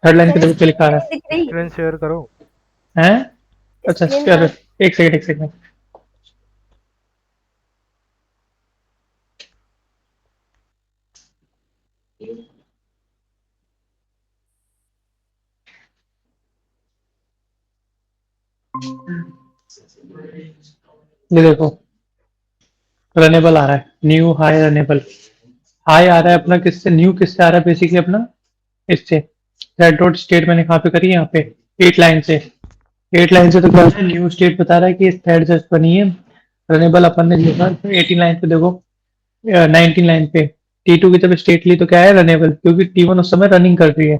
Third line sir पे देखो क्या लिखा आ स्क्रीन रहा नहीं दिख रही। स्क्रीन शेयर करो। है। हैं? अच्छा स्क्रीन चलो, कहाँ? एक सेकंड एक सेकंड। ये देखो, रनेबल आ रहा है, न्यू हाई रनेबल। हाई आ रहा है अपना किससे, न्यू किससे आ रहा है बेसिकली अपना, इससे। रेड डॉट स्टेट मैंने कहाँ पे करी है, यहाँ पे 8 लाइन से। 8 लाइन से तो क्या है, न्यू स्टेट बता रहा है कि थ्रेड जस्ट बनी है। रनेबल अपन ने लिखा 18 लाइन पे देखो, 19 लाइन पे। T2 की जब स्टेट ली तो क्या है, रनेबल, क्योंकि T1 उस समय रनिंग कर रही है,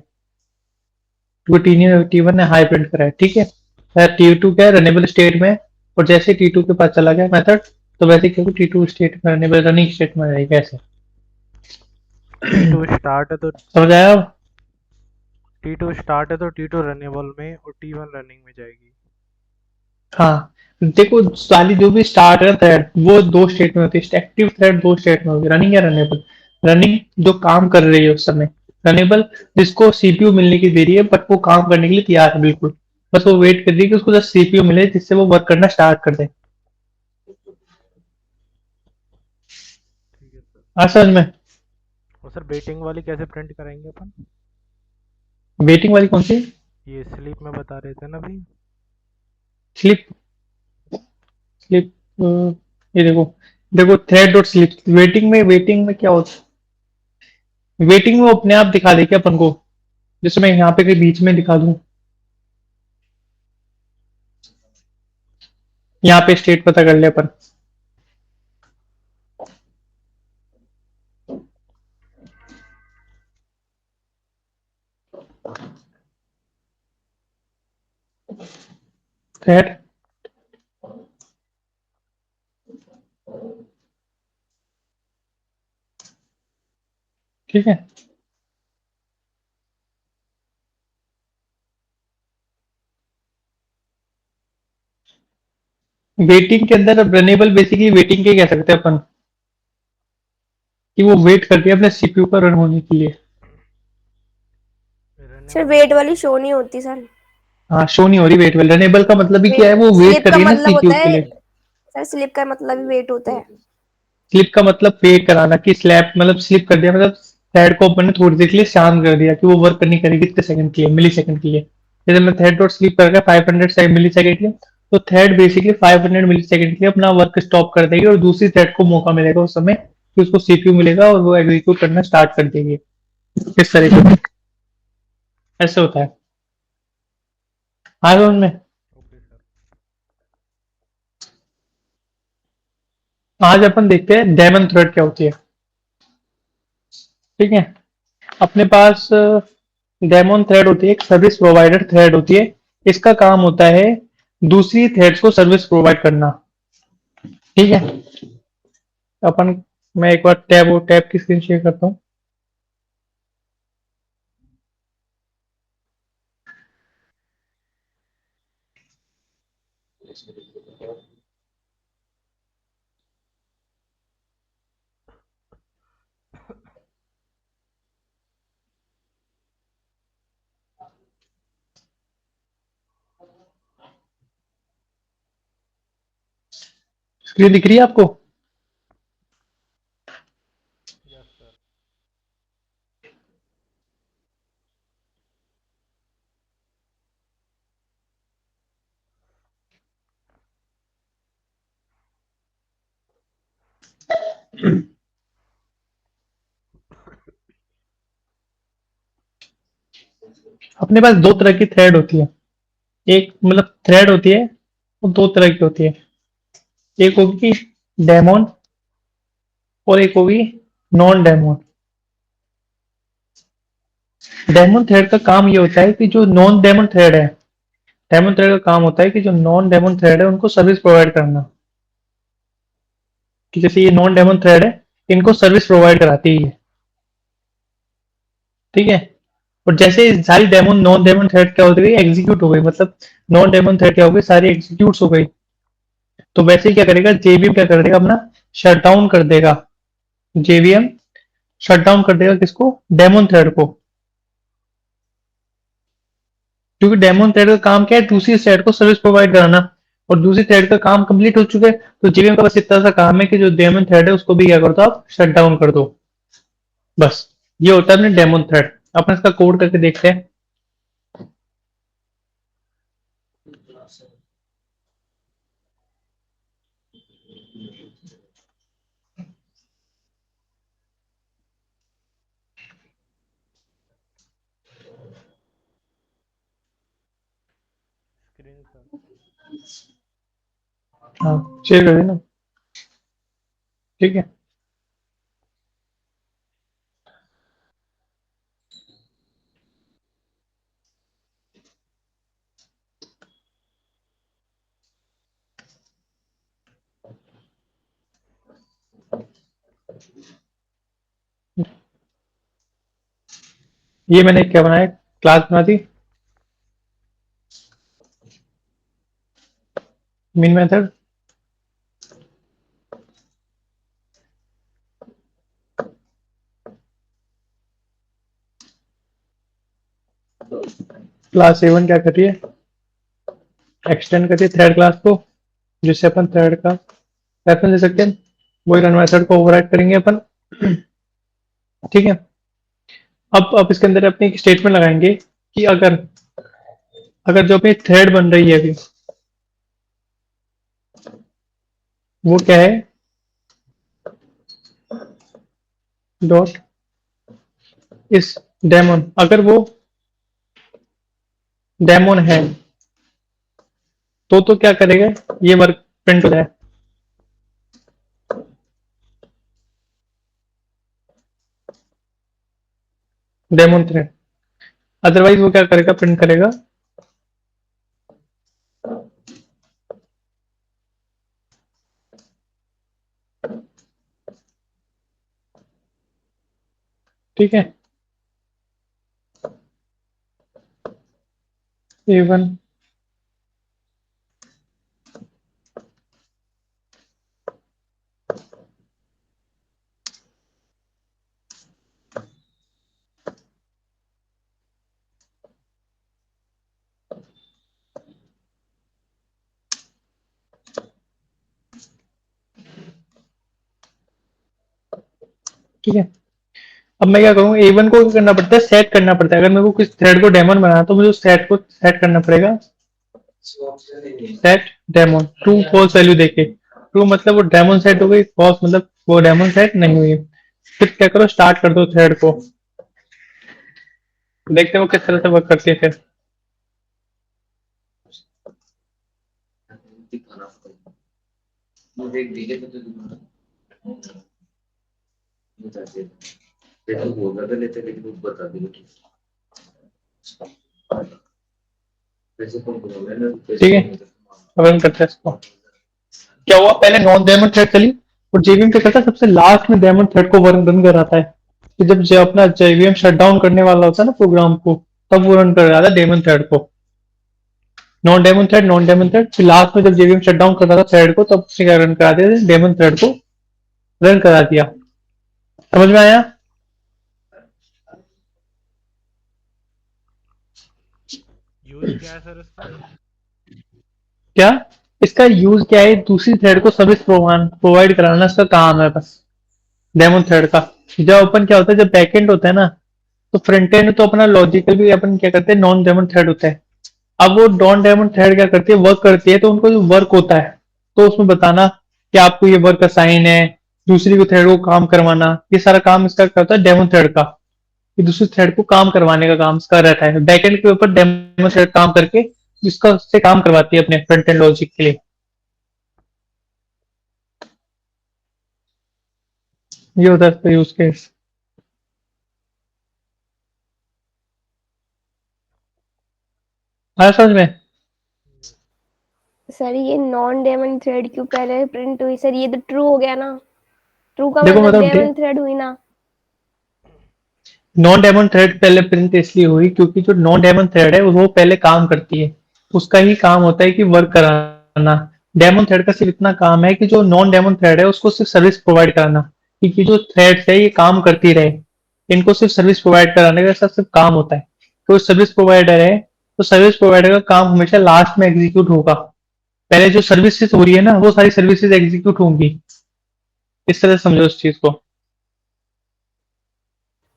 क्योंकि T1 ने हाई प्रिंट करा है, ठीक है। T2 क्या है, रनेबल स्टेट में। और जैसे T2 के पास चला गया मेथड, तो वैसे क्योंकि T2 स्टेट में रनेबल रनिंग स्टेट में रहेगा ऐसे। T2 स्टार्ट है तो समझ आया अब? T2 रनेबल में और T1 रनिंग में जाएगी। हाँ, देखो साली जो भी स्टार्ट है थ्रेड, वो दो स्टेट में होती है, एक्टिव थ्रेड दो स्टेट में होगी, रनिंग या रनेबल। रनिंग जो काम कर रही है उस समय, रनेबल जिसको सीपीयू मिलने की देरी है बट वो काम करने के लिए तैयार है बिल्कुल। बस वो वेट कर रही है कि उसको जस्ट सीपीयू मिले जिससे वो वर्क करना स्टार्ट कर दे। ठीक है सर। आ समझ में? और सर वेटिंग वाली कैसे प्रिंट कराएंगे अपन? वेटिंग वाली कौन सी? ये स्लीप में बता रहे थे ना अभी। स्लिप। स्लिप। ये देखो, देखो थ्रेड डॉट स्लिप, वेटिंग में क्या होता है, वेटिंग में वो अपने आप दिखा देगी अपन को। जैसे मैं यहाँ पे कहीं बीच में दिखा दूं, यहाँ पे स्टेट पता कर ले अपन। थ्रेड, ठीक है। वेटिंग के अंदर अब रनेबल बेसिकली वेटिंग के कह सकते हैं अपन, कि वो वेट करती है अपने सीपीयू का रन होने के लिए। सर रनेबल वेट मतलब वाली शो नहीं होती सर। हाँ, शो नहीं हो रही वेट वाली, रनेबल का मतलब भी क्या है, वो वेट स्लिप कर का रही है ना मतलब सीपीयू होता के है। लिए। सर स्लिप का मतलब भी वेट होता है। स्लिप का मतलब वेट कराना, कि स्लैप मतलब स्लिप कर दिया, मतलब थ्रेड को अपन ने थोड़ी देर के लिए शांत कर दिया कि वो वर्क करनी करेगी कितने सेकंड के लिए, मिली सेकंड के लिए। जैसे मैं थ्रेड डॉट स्लिप कर गया 500 मिली सेकंड के लिए, तो थ्रेड बेसिकली 500 मिली सेकंड के लिए अपना वर्क स्टॉप कर देगी और दूसरी थ्रेड को मौका मिलेगा उस समय कि उसको सीपीयू मिलेगा और वो एग्जीक्यूट करना स्टार्ट कर देगी। इस तरीके से ऐसे होता है। हाँ समझ में? Okay sir. आज अपन देखते हैं डायमंड थ्रेड क्या होती है, ठीक है। अपने पास डेमोन थ्रेड होती है, एक सर्विस प्रोवाइडर थ्रेड होती है। इसका काम होता है दूसरी थ्रेड्स को सर्विस प्रोवाइड करना, ठीक है। अपन, मैं एक बार टैब की स्क्रीन शेयर करता हूँ। स्क्रीन दिख रही है आपको? Yes sir. अपने पास दो तरह की थ्रेड होती है, एक मतलब थ्रेड होती है वो दो तरह की होती है। एक होगी डेमोन और एक होगी नॉन डेमोन। डेमोन थ्रेड का काम ये होता है कि जो नॉन डेमोन थ्रेड है, डेमोन थ्रेड का काम होता है कि जो नॉन डेमोन थ्रेड है उनको सर्विस प्रोवाइड करना, कि जैसे ये नॉन डेमोन थ्रेड है, इनको सर्विस प्रोवाइड कराती है, ठीक है। और जैसे सारी डेमोन नॉन डेमोन थ्रेड क्या हो गई, एग्जीक्यूट हो गई, मतलब नॉन डेमोन थ्रेड क्या हो गई, सारी एग्जीक्यूट हो गई। तो वैसे ही क्या करेगा, जेवीएम क्या कर देगा अपना, शट डाउन कर देगा। जेवीएम शट डाउन कर देगा किसको, डेमोन थ्रेड को। क्योंकि डेमन थ्रेड का काम क्या है, दूसरी थ्रेड को सर्विस प्रोवाइड कराना, और दूसरी थ्रेड का काम कंप्लीट हो चुका है, तो जेवीएम का बस इतना सा काम है कि जो डेमन थ्रेड है उसको भी क्या कर दो, आप शट डाउन कर दो। बस ये होता है अपने डेमन थ्रेड। अपन इसका कोड करके देखते हैं। Screen sir. हाँ, शेयर कर देना। ठीक है। ये मैंने क्या बनाया, क्लास बना दी, मेन मेथड। क्लास A1 क्या कर रही है, एक्सटेंड कर रही है थ्रेड क्लास को, जिससे अपन थ्रेड का रेफरेंस दे सकते हैं। वही रन मेथड को ओवरराइड करेंगे अपन। ठीक है। अब इसके अंदर अपने एक स्टेटमेंट लगाएंगे कि अगर अगर जो अपनी थ्रेड बन रही है अभी, वो क्या है, डॉट इस डेमन, अगर वो डेमन है तो क्या करेगा, ये वर्क प्रिंट हो जाए, डेमन थ्रेड। अदरवाइज वो क्या करेगा, प्रिंट करेगा ठीक है, A1 ठीक है। अब मैं क्या करूँ, A1 को क्या करना पड़ता है, सेट करना पड़ता है। अगर मेरे को किस थ्रेड को डेमन बनाना तो मुझे उस सेट को सेट करना पड़ेगा, set daemon true false value देके। ट्रू मतलब वो डेमन सेट हो गई, फॉल्स मतलब वो डेमन सेट नहीं हुई। फिर क्या करो, स्टार्ट कर दो थ्रेड को, देखते हैं वो किस तरह से वर्क करती है फिर। मुझे एक डीजे पे तो बता दे। देखो बोल रहा था लेते लेकिन वो बता दे कि पैसे कौन बोल रहा है ना, ठीक है, अब हम करते हैं इसको। क्या हुआ, पहले नॉन डेमन थ्रेड चली, और जेवीएम क्या करता है, सबसे लास्ट में डेमन थ्रेड को रन कराता है। कि जब अपना जेवीएम शट डाउन करने वाला होता है ना प्रोग्राम को, तब वो रन कर रहा था डेमन थ्रेड को। नॉन डेमन थ्रेड, फिर लास्ट में जब जेवीएम शट डाउन कर रहा था थ्रेड को, तब उसने क्या रन करा दिया, डेमन थ्रेड को रन करा दिया। समझ में आया? यूज क्या है सर इसका? क्या इसका यूज क्या है, दूसरी थ्रेड को सर्विस प्रोवाइड कराना इसका काम है बस, डेमन थ्रेड का। जब अपन क्या होता है, जब बैकएंड होता है ना, तो फ्रंट एंड तो अपना लॉजिकल भी अपन क्या करते हैं, नॉन डेमन थ्रेड होता है। अब वो नॉन डेमन थ्रेड क्या करती है, वर्क करती है, तो उनको जो वर्क होता है, तो उसमें बताना कि आपको ये वर्क असाइन है, दूसरी को थ्रेड को काम करवाना, ये सारा काम इसका करता है डेमन थ्रेड का। कि दूसरी थ्रेड को काम करवाने का काम इसका रहता है, बैकएंड के ऊपर डेमो थ्रेड काम करके इसका उससे काम करवाती है अपने फ्रंट एंड लॉजिक के लिए। ये होता है इसका यूज केस। आया समझ में? सर ये नॉन डेमन थ्रेड क्यों पहले प्रिंट हुई सर, ये तो ट्रू हो गया ना, ट्रू का देखो मतलब मतलब डेमन थ्रेड हुई ना। नॉन डेमन थ्रेड पहले प्रिंट इसलिए हुई क्योंकि जो नॉन डेमन थ्रेड है वो पहले काम करती है, उसका ही काम होता है कि वर्क कराना। डेमन थ्रेड का सिर्फ इतना काम है कि जो नॉन डेमन थ्रेड है उसको सिर्फ सर्विस प्रोवाइड कराना, क्योंकि जो थ्रेड्स है ये काम करती रहे, इनको सिर्फ सर्विस प्रोवाइड कराने का इसका सिर्फ काम होता है। तो सर्विस प्रोवाइडर है, तो सर्विस प्रोवाइडर का काम हमेशा लास्ट में एग्जीक्यूट होगा। पहले जो सर्विसेज हो रही है ना वो सारी सर्विसेज एग्जीक्यूट होंगी। इस तरह से समझो उस चीज को।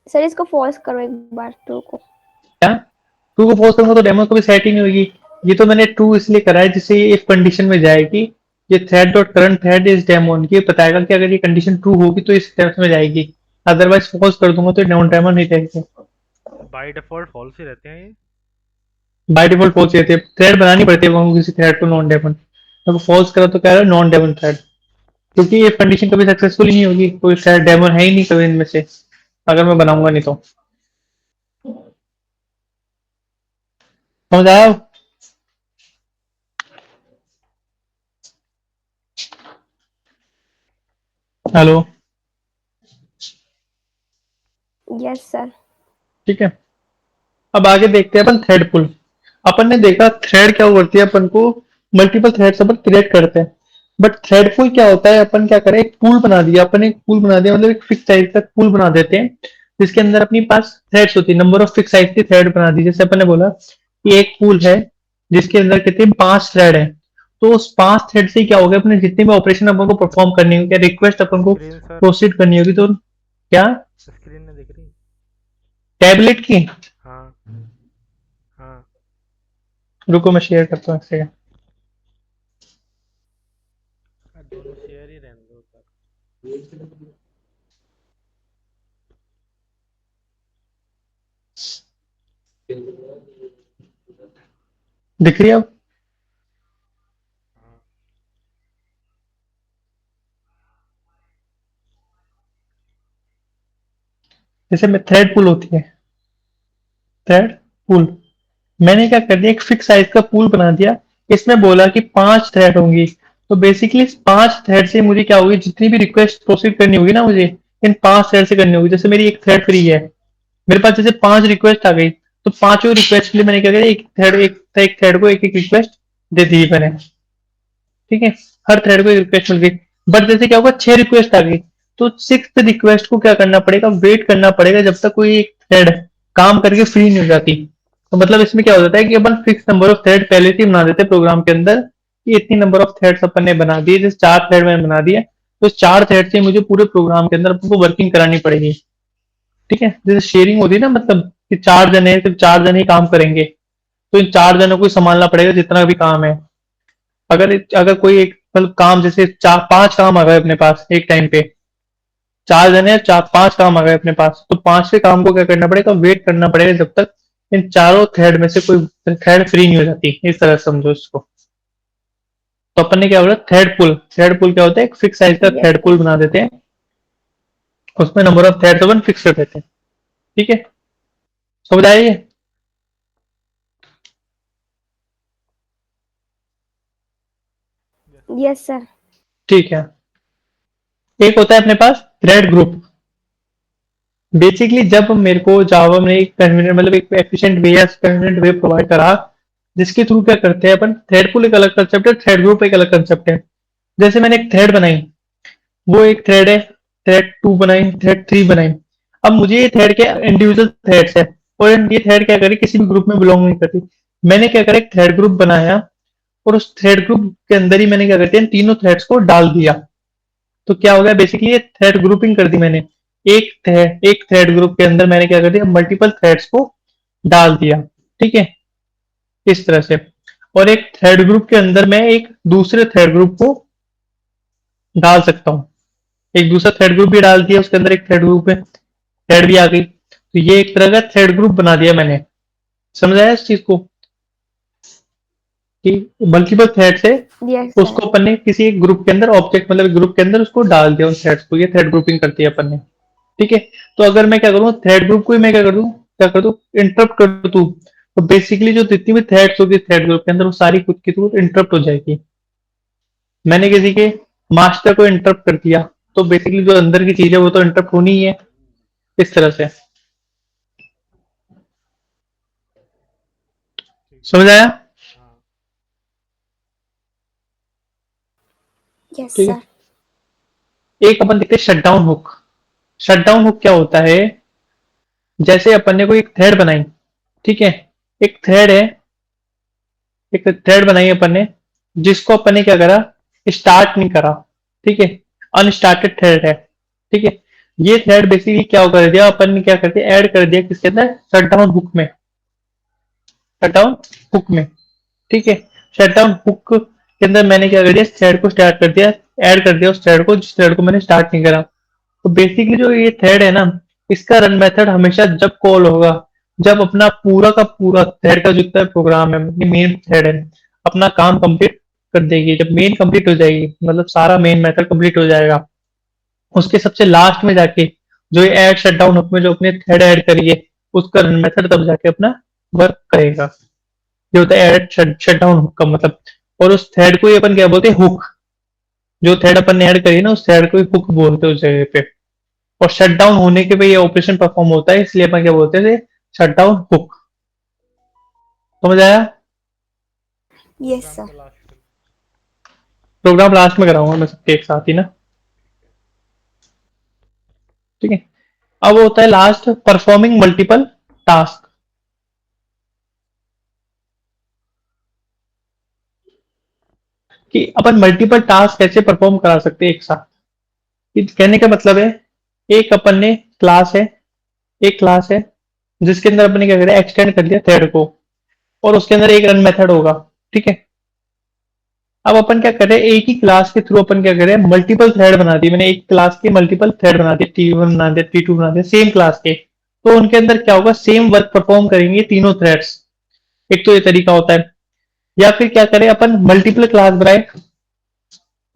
सर इसको फॉल्स करो एक बार ट्रू को। क्या ट्रू को फोर्स करूंगा तो डेमो कभी सेट ही नहीं होगी। ये तो मैंने ट्रू इसलिए करा है जिससे ये इफ कंडीशन में जाएगी। ये thread dot current thread is demo ये बताएगा कि अगर ये कंडीशन ट्रू होगी तो इस स्टेप्स में जाएगी, अदरवाइज फॉल्स कर दूंगा तो नॉन डेमो नहीं जाएगी। बाय डिफॉल्ट फॉल्स ही रहते हैं ये। बाय डिफॉल्ट फॉल्स रहती है, थ्रेड बनानी पड़ती है वो किसी थ्रेड को नॉन डेमन। अगर फॉल्स करा तो क्या है नॉन डेमन थ्रेड, क्योंकि ये कंडीशन कभी सक्सेसफुल ही नहीं होगी, कोई थ्रेड डेमन है ही नहीं कभी इनमें से अगर मैं बनाऊंगा नहीं तो। समझ आया? हेलो? Yes sir. ठीक है, अब आगे देखते हैं अपन थ्रेड पुल। अपन ने देखा थ्रेड क्या करती है, अपन को मल्टीपल थ्रेड्स अपन क्रिएट करते हैं। बट थ्रेड पुल क्या होता है, अपन क्या करें एक पूल बना दिया, अपन एक पूल बना दिया मतलब एक फिक्स साइज का पूल बना देते हैं जिसके अंदर अपनी पास थ्रेड्स होती है, नंबर ऑफ फिक्स साइज की थ्रेड बना दी। जैसे अपन ने बोला कि एक पूल है जिसके अंदर कितने 5 थ्रेड है, तो उस 5 थ्रेड से क्या होगा, अपने जितने भी ऑपरेशन अपन को परफॉर्म करनी होगी, क्या रिक्वेस्ट अपन को स्क्रीन सर, प्रोसीड करनी होगी, तो क्या स्क्रीन में दिख रही। टैबलेट की। हाँ हाँ। रुको मैं शेयर करता हूँ इससे। दोनों शेयर ही रहने दो सर। दिख रही है अब? हाँ जैसे में थ्रेड पुल होती है, थ्रेड पुल मैंने क्या कर दिया एक फिक्स साइज का पूल बना दिया। इसमें बोला कि 5 थ्रेड होंगी, तो बेसिकली इस 5 थ्रेड से मुझे क्या होगी, जितनी भी रिक्वेस्ट प्रोसीड करनी होगी ना मुझे इन 5 थ्रेड से करनी होगी। जैसे मेरी एक थ्रेड फ्री है, मेरे पास जैसे 5 रिक्वेस्ट आ गई, तो पांचों रिक्वेस्ट के लिए मैंने क्या किया एक थ्रेड को एक एक रिक्वेस्ट दे दी मैंने। ठीक है, हर थ्रेड को एक रिक्वेस्ट मिल गई। बट जैसे क्या होगा 6 रिक्वेस्ट आ गई, तो 6th रिक्वेस्ट को क्या करना पड़ेगा, वेट करना पड़ेगा जब तक कोई एक थ्रेड काम करके फ्री नहीं हो जाती। तो मतलब इसमें क्या हो जाता है कि अपन फिक्स नंबर ऑफ थ्रेड पहले से ही बना देते हैं प्रोग्राम के अंदर कि इतनी नंबर ऑफ थ्रेड्स अपन ने बना दिए, जैसे 4 थ्रेड मैंने बना दिए, तो 4 थ्रेड से मुझे पूरे प्रोग्राम के अंदर अपन को वर्किंग करानी पड़ेगी। ठीक है, जैसे शेयरिंग होती है ना, मतलब कि 4 जने हैं, सिर्फ 4 जने ही काम करेंगे, तो इन 4 जनों को ही संभालना पड़ेगा जितना भी काम है। अगर अगर कोई एक मतलब काम जैसे 4 5 काम आ गए अपने पास एक टाइम पे, 4 जने 4 5 काम आ गए अपने पास, तो पांचवे काम को क्या करना पड़ेगा, वेट करना पड़ेगा जब तक इन चारों थ्रेड में से कोई थ्रेड फ्री नहीं हो जाती। इस तरह से समझो इसको। तो अपन ने क्या बोला थ्रेड पुल, थ्रेड पुल क्या होता है एक फिक्स साइज का यस थ्रेड सर। पुल बना देते हैं, उसमें number of thread upon fix कर देते हैं। ठीक है, समझ आइए? Yes sir. ठीक है, एक होता है अपने पास थ्रेड ग्रुप। बेसिकली जब मेरे को जावा में एक कन्वीनियंट मतलब एक एफिशिएंट वे या कन्वीनियंट वे प्रोवाइड करा, जिसके थ्रू क्या करते हैं अपन, थ्रेड पुल एक अलग कंसेप्ट है, थ्रेड ग्रुप एक अलग कंसेप्ट है। जैसे मैंने एक थ्रेड बनाई, वो एक थ्रेड है, थ्रेड 2 बनाई, थ्रेड 3 बनाई। अब मुझे ये थ्रेड के इंडिविजुअल थ्रेड्स है, और ये थ्रेड क्या करी किसी भी ग्रुप में बिलोंग नहीं करती। मैंने क्या करा एक थ्रेड ग्रुप बनाया, और उस थ्रेड ग्रुप के अंदर ही मैंने क्या करते हैं तीनों थ्रेड्स को डाल दिया। तो क्या हो गया बेसिकली ये थ्रेड ग्रुपिंग कर दी मैंने। एक थ्रेड ग्रुप के अंदर मैंने क्या कर दिया, मल्टीपल थ्रेड्स को डाल दिया। ठीक है, इस तरह से। और एक थ्रेड ग्रुप के अंदर मैं एक दूसरे थ्रेड ग्रुप को डाल सकता हूँ, एक दूसरा थ्रेड ग्रुप भी डाल दिया, उसके अंदर एक थ्रेड ग्रुप में थ्रेड भी आ गई, तो ये एक तरह का थ्रेड ग्रुप बना दिया मैंने। समझाया इस चीज को कि मल्टीपल थ्रेड से यस सर। उसको अपन ने किसी एक ग्रुप के अंदर ऑब्जेक्ट मतलब ग्रुप के अंदर उसको डाल दिया उन थ्रेड्स को, ये थ्रेड ग्रुपिंग करती है अपन ने। ठीक है, तो अगर मैं क्या करूँ थ्रेड ग्रुप को ही मैं क्या कर दूं इंटरप्ट कर दूं, तो बेसिकली जो जितनी भी थ्रेड्स होगी थ्रेड ग्रुप के अंदर वो सारी खुद की खुद इंटरप्ट हो जाएगी। मैंने किसी के मास्टर को इंटरप्ट कर दिया, तो बेसिकली जो अंदर की चीज है वो तो इंटरप्ट होनी ही है। इस तरह से ठीक है। समझ आया? हाँ यस ठीक सर। है, एक अपन देखते हैं शटडाउन हुक। शटडाउन हुक क्या होता है, जैसे अपन ने कोई एक थ्रेड बनाई, ठीक है, एक थ्रेड है एक थ्रेड बनाई अपन ने, जिसको अपन ने क्या करा, स्टार्ट नहीं करा, ठीक है, अनस्टार्टेड थ्रेड है, ठीक है। ये थ्रेड बेसिकली क्या कर दिया अपन ने, क्या कर दिया, ऐड कर दिया किसके अंदर, शटडाउन हुक में, शटडाउन हुक में, ठीक है। शटडाउन हुक के अंदर मैंने क्या कर दिया, थ्रेड को स्टार्ट कर दिया, ऐड कर दिया उस थ्रेड को जिस थ्रेड को मैंने स्टार्ट नहीं करा। तो बेसिकली जो ये थ्रेड है ना, इसका रन मेथड हमेशा जब कॉल होगा, जब अपना पूरा का पूरा थ्रेड का जितना प्रोग्राम है, मेन थ्रेड है, अपना काम कंप्लीट कर देगी। जब मेन कंप्लीट हो जाएगी, मतलब सारा मेन मेथड कंप्लीट हो जाएगा, उसके सबसे लास्ट में जाके जो ये ऐड शटडाउन हुक में जो अपने थ्रेड ऐड करिए, उसका रन मेथड तब जाके अपना वर्क करेगा। ये होता है ऐड शटडाउन हुक का मतलब। और उस थ्रेड को ही अपन क्या बोलते हैं, हुक। जो थ्रेड अपन ने ऐड करी है ना, उस थ्रेड को ही हुक बोलते हैं उस जगह पे। और शट डाउन होने के पे ये ऑपरेशन परफॉर्म होता है, इसलिए अपन क्या बोलते हैं, शट डाउन हुक। समझ आया? Yes program sir. को लास्ट में। प्रोग्राम लास्ट में कराऊंगा मैं सबके एक साथ ही ना, ठीक है। अब होता है लास्ट, परफॉर्मिंग मल्टीपल टास्क। कि अपन मल्टीपल टास्क कैसे परफॉर्म करा सकते हैं एक साथ। कहने का मतलब है, एक अपन ने क्लास है, एक क्लास है जिसके अंदर अपन ने क्या करा, एक्सटेंड कर दिया थ्रेड को, और उसके अंदर एक रन मेथड होगा, ठीक है। अब अपन क्या करें, एक ही क्लास के थ्रू अपन क्या करें, मल्टीपल थ्रेड बना दी मैंने, एक क्लास के मल्टीपल थ्रेड बना दिए, T1 बना दिया, T2 बना दिया, सेम क्लास के। तो उनके अंदर क्या होगा, सेम वर्क परफॉर्म करेंगे तीनों थ्रेड्स। एक तो ये तरीका होता है। या फिर क्या करें, अपन मल्टीपल क्लास बनाए,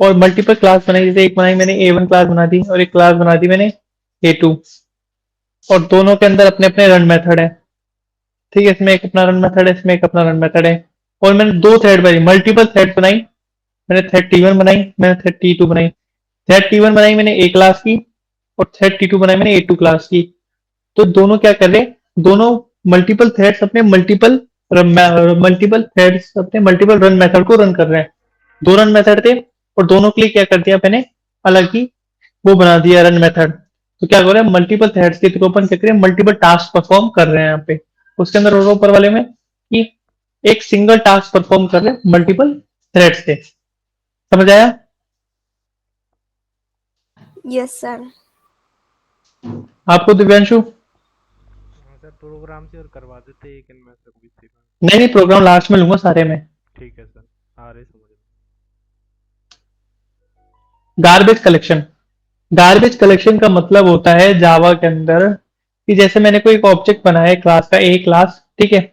और मल्टीपल क्लास बनाई, जैसे एक बनाई मैंने A1 क्लास बना दी, और एक क्लास बना दी मैंने A2, और दोनों के अंदर अपने अपने रन मेथड है, ठीक है। इसमें एक अपना रन मेथड है, इसमें एक अपना रन मेथड है। और मैंने दो थ्रेड बनाई, मल्टीपल थ्रेड बनाई, मैंने थ्रेड T1 बनाई, मैंने थ्रेड T2 बनाई। थ्रेड T1 बनाई मैंने A क्लास की, और थ्रेड T2 बनाई मैंने A2 क्लास की। तो दोनों क्या कर रहे हैं, दोनों मल्टीपल थ्रेड्स अपने मल्टीपल थ्रेड्स अपने मल्टीपल रन मेथड को रन कर रहे हैं। दो रन मेथड थे, और दोनों के लिए क्या कर दिया मैंने, अलग ही वो बना दिया रन मेथड। तो क्या कर रहे हैं, मल्टीपल थ्रेड्स के थ्रू अपन क्या करें, मल्टीपल टास्क परफॉर्म कर रहे हैं यहाँ पे। उसके अंदर और ऊपर वाले में कि एक सिंगल टास्क परफॉर्म कर रहे हैं मल्टीपल थ्रेड्स से। समझ आया? Yes sir. आपको दिव्यांशु? हाँ सर, प्रोग्राम से और करवा देते एक इनमें से कोई सी में। नहीं नहीं, प्रोग्राम लास्ट में लूंगा सारे में। ठीक है सर, आ रहे समझ में। Garbage collection. गार्बेज कलेक्शन का मतलब होता है जावा के अंदर कि जैसे मैंने कोई एक ऑब्जेक्ट बनाया है क्लास का, ए क्लास, ठीक है,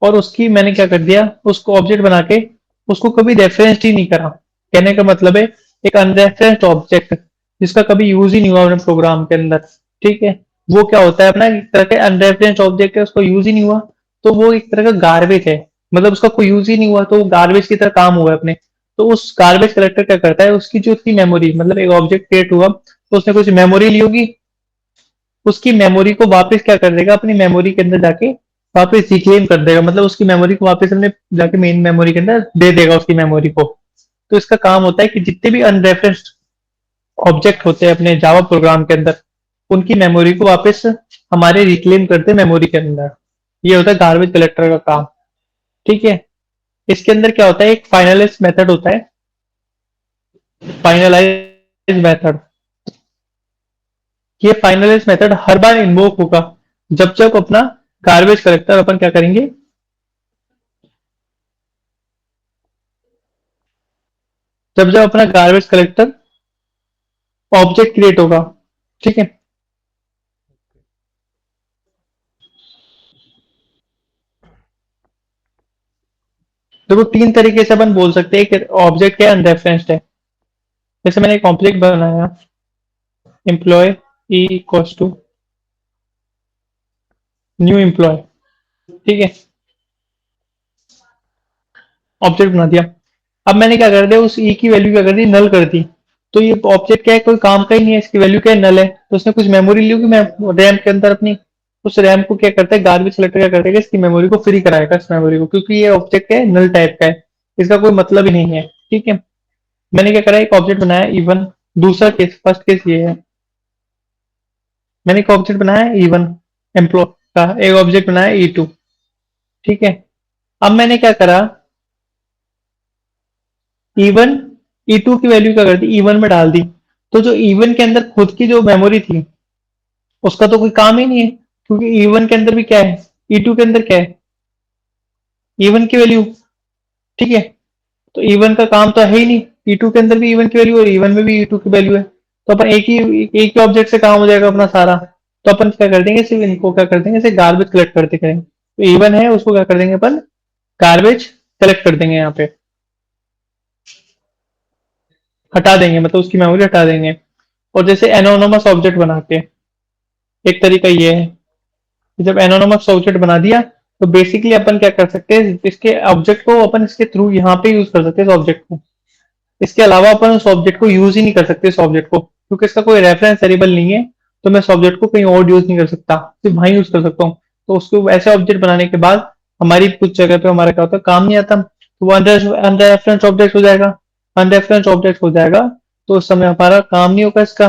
और उसकी मैंने क्या कर दिया, उसको ऑब्जेक्ट बना के उसको कभी रेफरेंस ही नहीं करा। कहने का मतलब है, एक अनरेफरेंस्ड ऑब्जेक्ट जिसका कभी यूज ही नहीं हुआ अपने प्रोग्राम के अंदर, ठीक है, वो क्या होता है, अपना एक तरह का अनरेफरेंस्ड ऑब्जेक्ट है, उसको यूज ही नहीं हुआ, तो वो एक तरह का गार्बेज है। मतलब उसका कोई यूज ही नहीं हुआ, तो वो गार्बेज की तरह काम हुआ है अपने। तो उस गार्बेज कलेक्टर क्या करता है, उसकी जो उसकी मेमोरी, मतलब एक ऑब्जेक्ट क्रिएट हुआ तो उसने कुछ मेमोरी ली होगी, उसकी मेमोरी को वापस क्या कर देगा, अपनी मेमोरी के अंदर जाके वापस रिक्लेम कर देगा, मतलब उसकी मेमोरी को वापस अपने जाके मेन मेमोरी के अंदर दे देगा उसकी मेमोरी को। तो इसका काम होता है कि जितने भी अनरेफरेंस्ड ऑब्जेक्ट होते हैं अपने जावा प्रोग्राम के अंदर, उनकी मेमोरी को वापस हमारे रिक्लेम करते हैं मेमोरी के अंदर। ये होता है गार्बेज कलेक्टर का काम, ठीक है। इसके अंदर क्या होता है, एक फाइनलाइज मेथड होता है, फाइनलाइज मेथड। ये फाइनलाइज मेथड हर बार इन्वोक होगा जब जब अपना गार्बेज कलेक्टर अपन क्या करेंगे, जब जब अपना गार्बेज कलेक्टर ऑब्जेक्ट क्रिएट होगा, ठीक है। देखो तीन तरीके से अपन बोल सकते हैं कि ऑब्जेक्ट क्या अनरेफरेंस्ड है। जैसे मैंने एक ऑब्जेक्ट बनाया, employee e equals to new employee, ठीक है, ऑब्जेक्ट बना दिया। अब मैंने क्या कर दिया, उस ई की वैल्यू क्या कर दी, नल कर दी। तो ये ऑब्जेक्ट क्या है, कोई काम का ही नहीं है, इसकी वैल्यू क्या है, नल है। तो उसने कुछ मेमोरी ली होगी मैं रैम के अंदर अपनी, उस रैम को क्या करता है, गार्बेज कलेक्टर क्या करता है, इसकी मेमोरी को फ्री कराएगा इस मेमोरी को, क्योंकि ये ऑब्जेक्ट है नल टाइप का है, इसका कोई मतलब ही नहीं है, ठीक है। मैंने क्या करा, एक ऑब्जेक्ट बनाया इवन। दूसरा केस, फर्स्ट केस ये है, मैंने एक ऑब्जेक्ट बनाया E1 एम्प्लॉय का, एक ऑब्जेक्ट बनाया E2, ठीक है। अब मैंने क्या करा, E1 E2 की वैल्यू क्या कर दी, E1 में डाल दी। तो जो E1 के अंदर खुद की जो मेमोरी थी उसका तो कोई काम ही नहीं है, क्योंकि E1 के अंदर भी क्या है, E2 के अंदर क्या है, E1 की वैल्यू। ठीक है, तो E1 का काम तो है ही नहीं, E2 के अंदर भी E1 की वैल्यू और E1 में भी E2 की वैल्यू है। तो अपन एक ही ऑब्जेक्ट से काम हो जाएगा अपना सारा। तो अपन क्या कर देंगे, सिर्फ इनको क्या कर देंगे, सिर्फ गार्बेज कलेक्ट करते करेंगे। तो E1 है उसको क्या कर देंगे अपन, गार्बेज कलेक्ट कर देंगे, यहाँ पे हटा देंगे, मतलब उसकी मेमोरी हटा देंगे। और जैसे एनोनोमस ऑब्जेक्ट बनाते हैं, एक तरीका ये है कि जब एनोनोमस ऑब्जेक्ट बना दिया तो बेसिकली अपन क्या कर सकते हैं, इसके ऑब्जेक्ट को अपन इसके थ्रू यहाँ पे यूज कर सकते हैं इस ऑब्जेक्ट को। इसके अलावा अपन उस ऑब्जेक्ट को यूज ही नहीं कर सकते, इस ऑब्जेक्ट को, क्योंकि इसका कोई रेफरेंस वेरिएबल नहीं है। तो मैं इस ऑब्जेक्ट को कहीं और यूज नहीं कर सकता, सिर्फ वहां यूज कर सकता हूँ। तो उसको ऐसे ऑब्जेक्ट बनाने के बाद हमारी कुछ जगह पे हमारा क्या होता है, काम नहीं आता, तो वो अनरेफरेंस ऑब्जेक्ट हो जाएगा। अनरेफरेंस ऑब्जेक्ट हो जाएगा तो उस समय हमारा काम नहीं होगा इसका।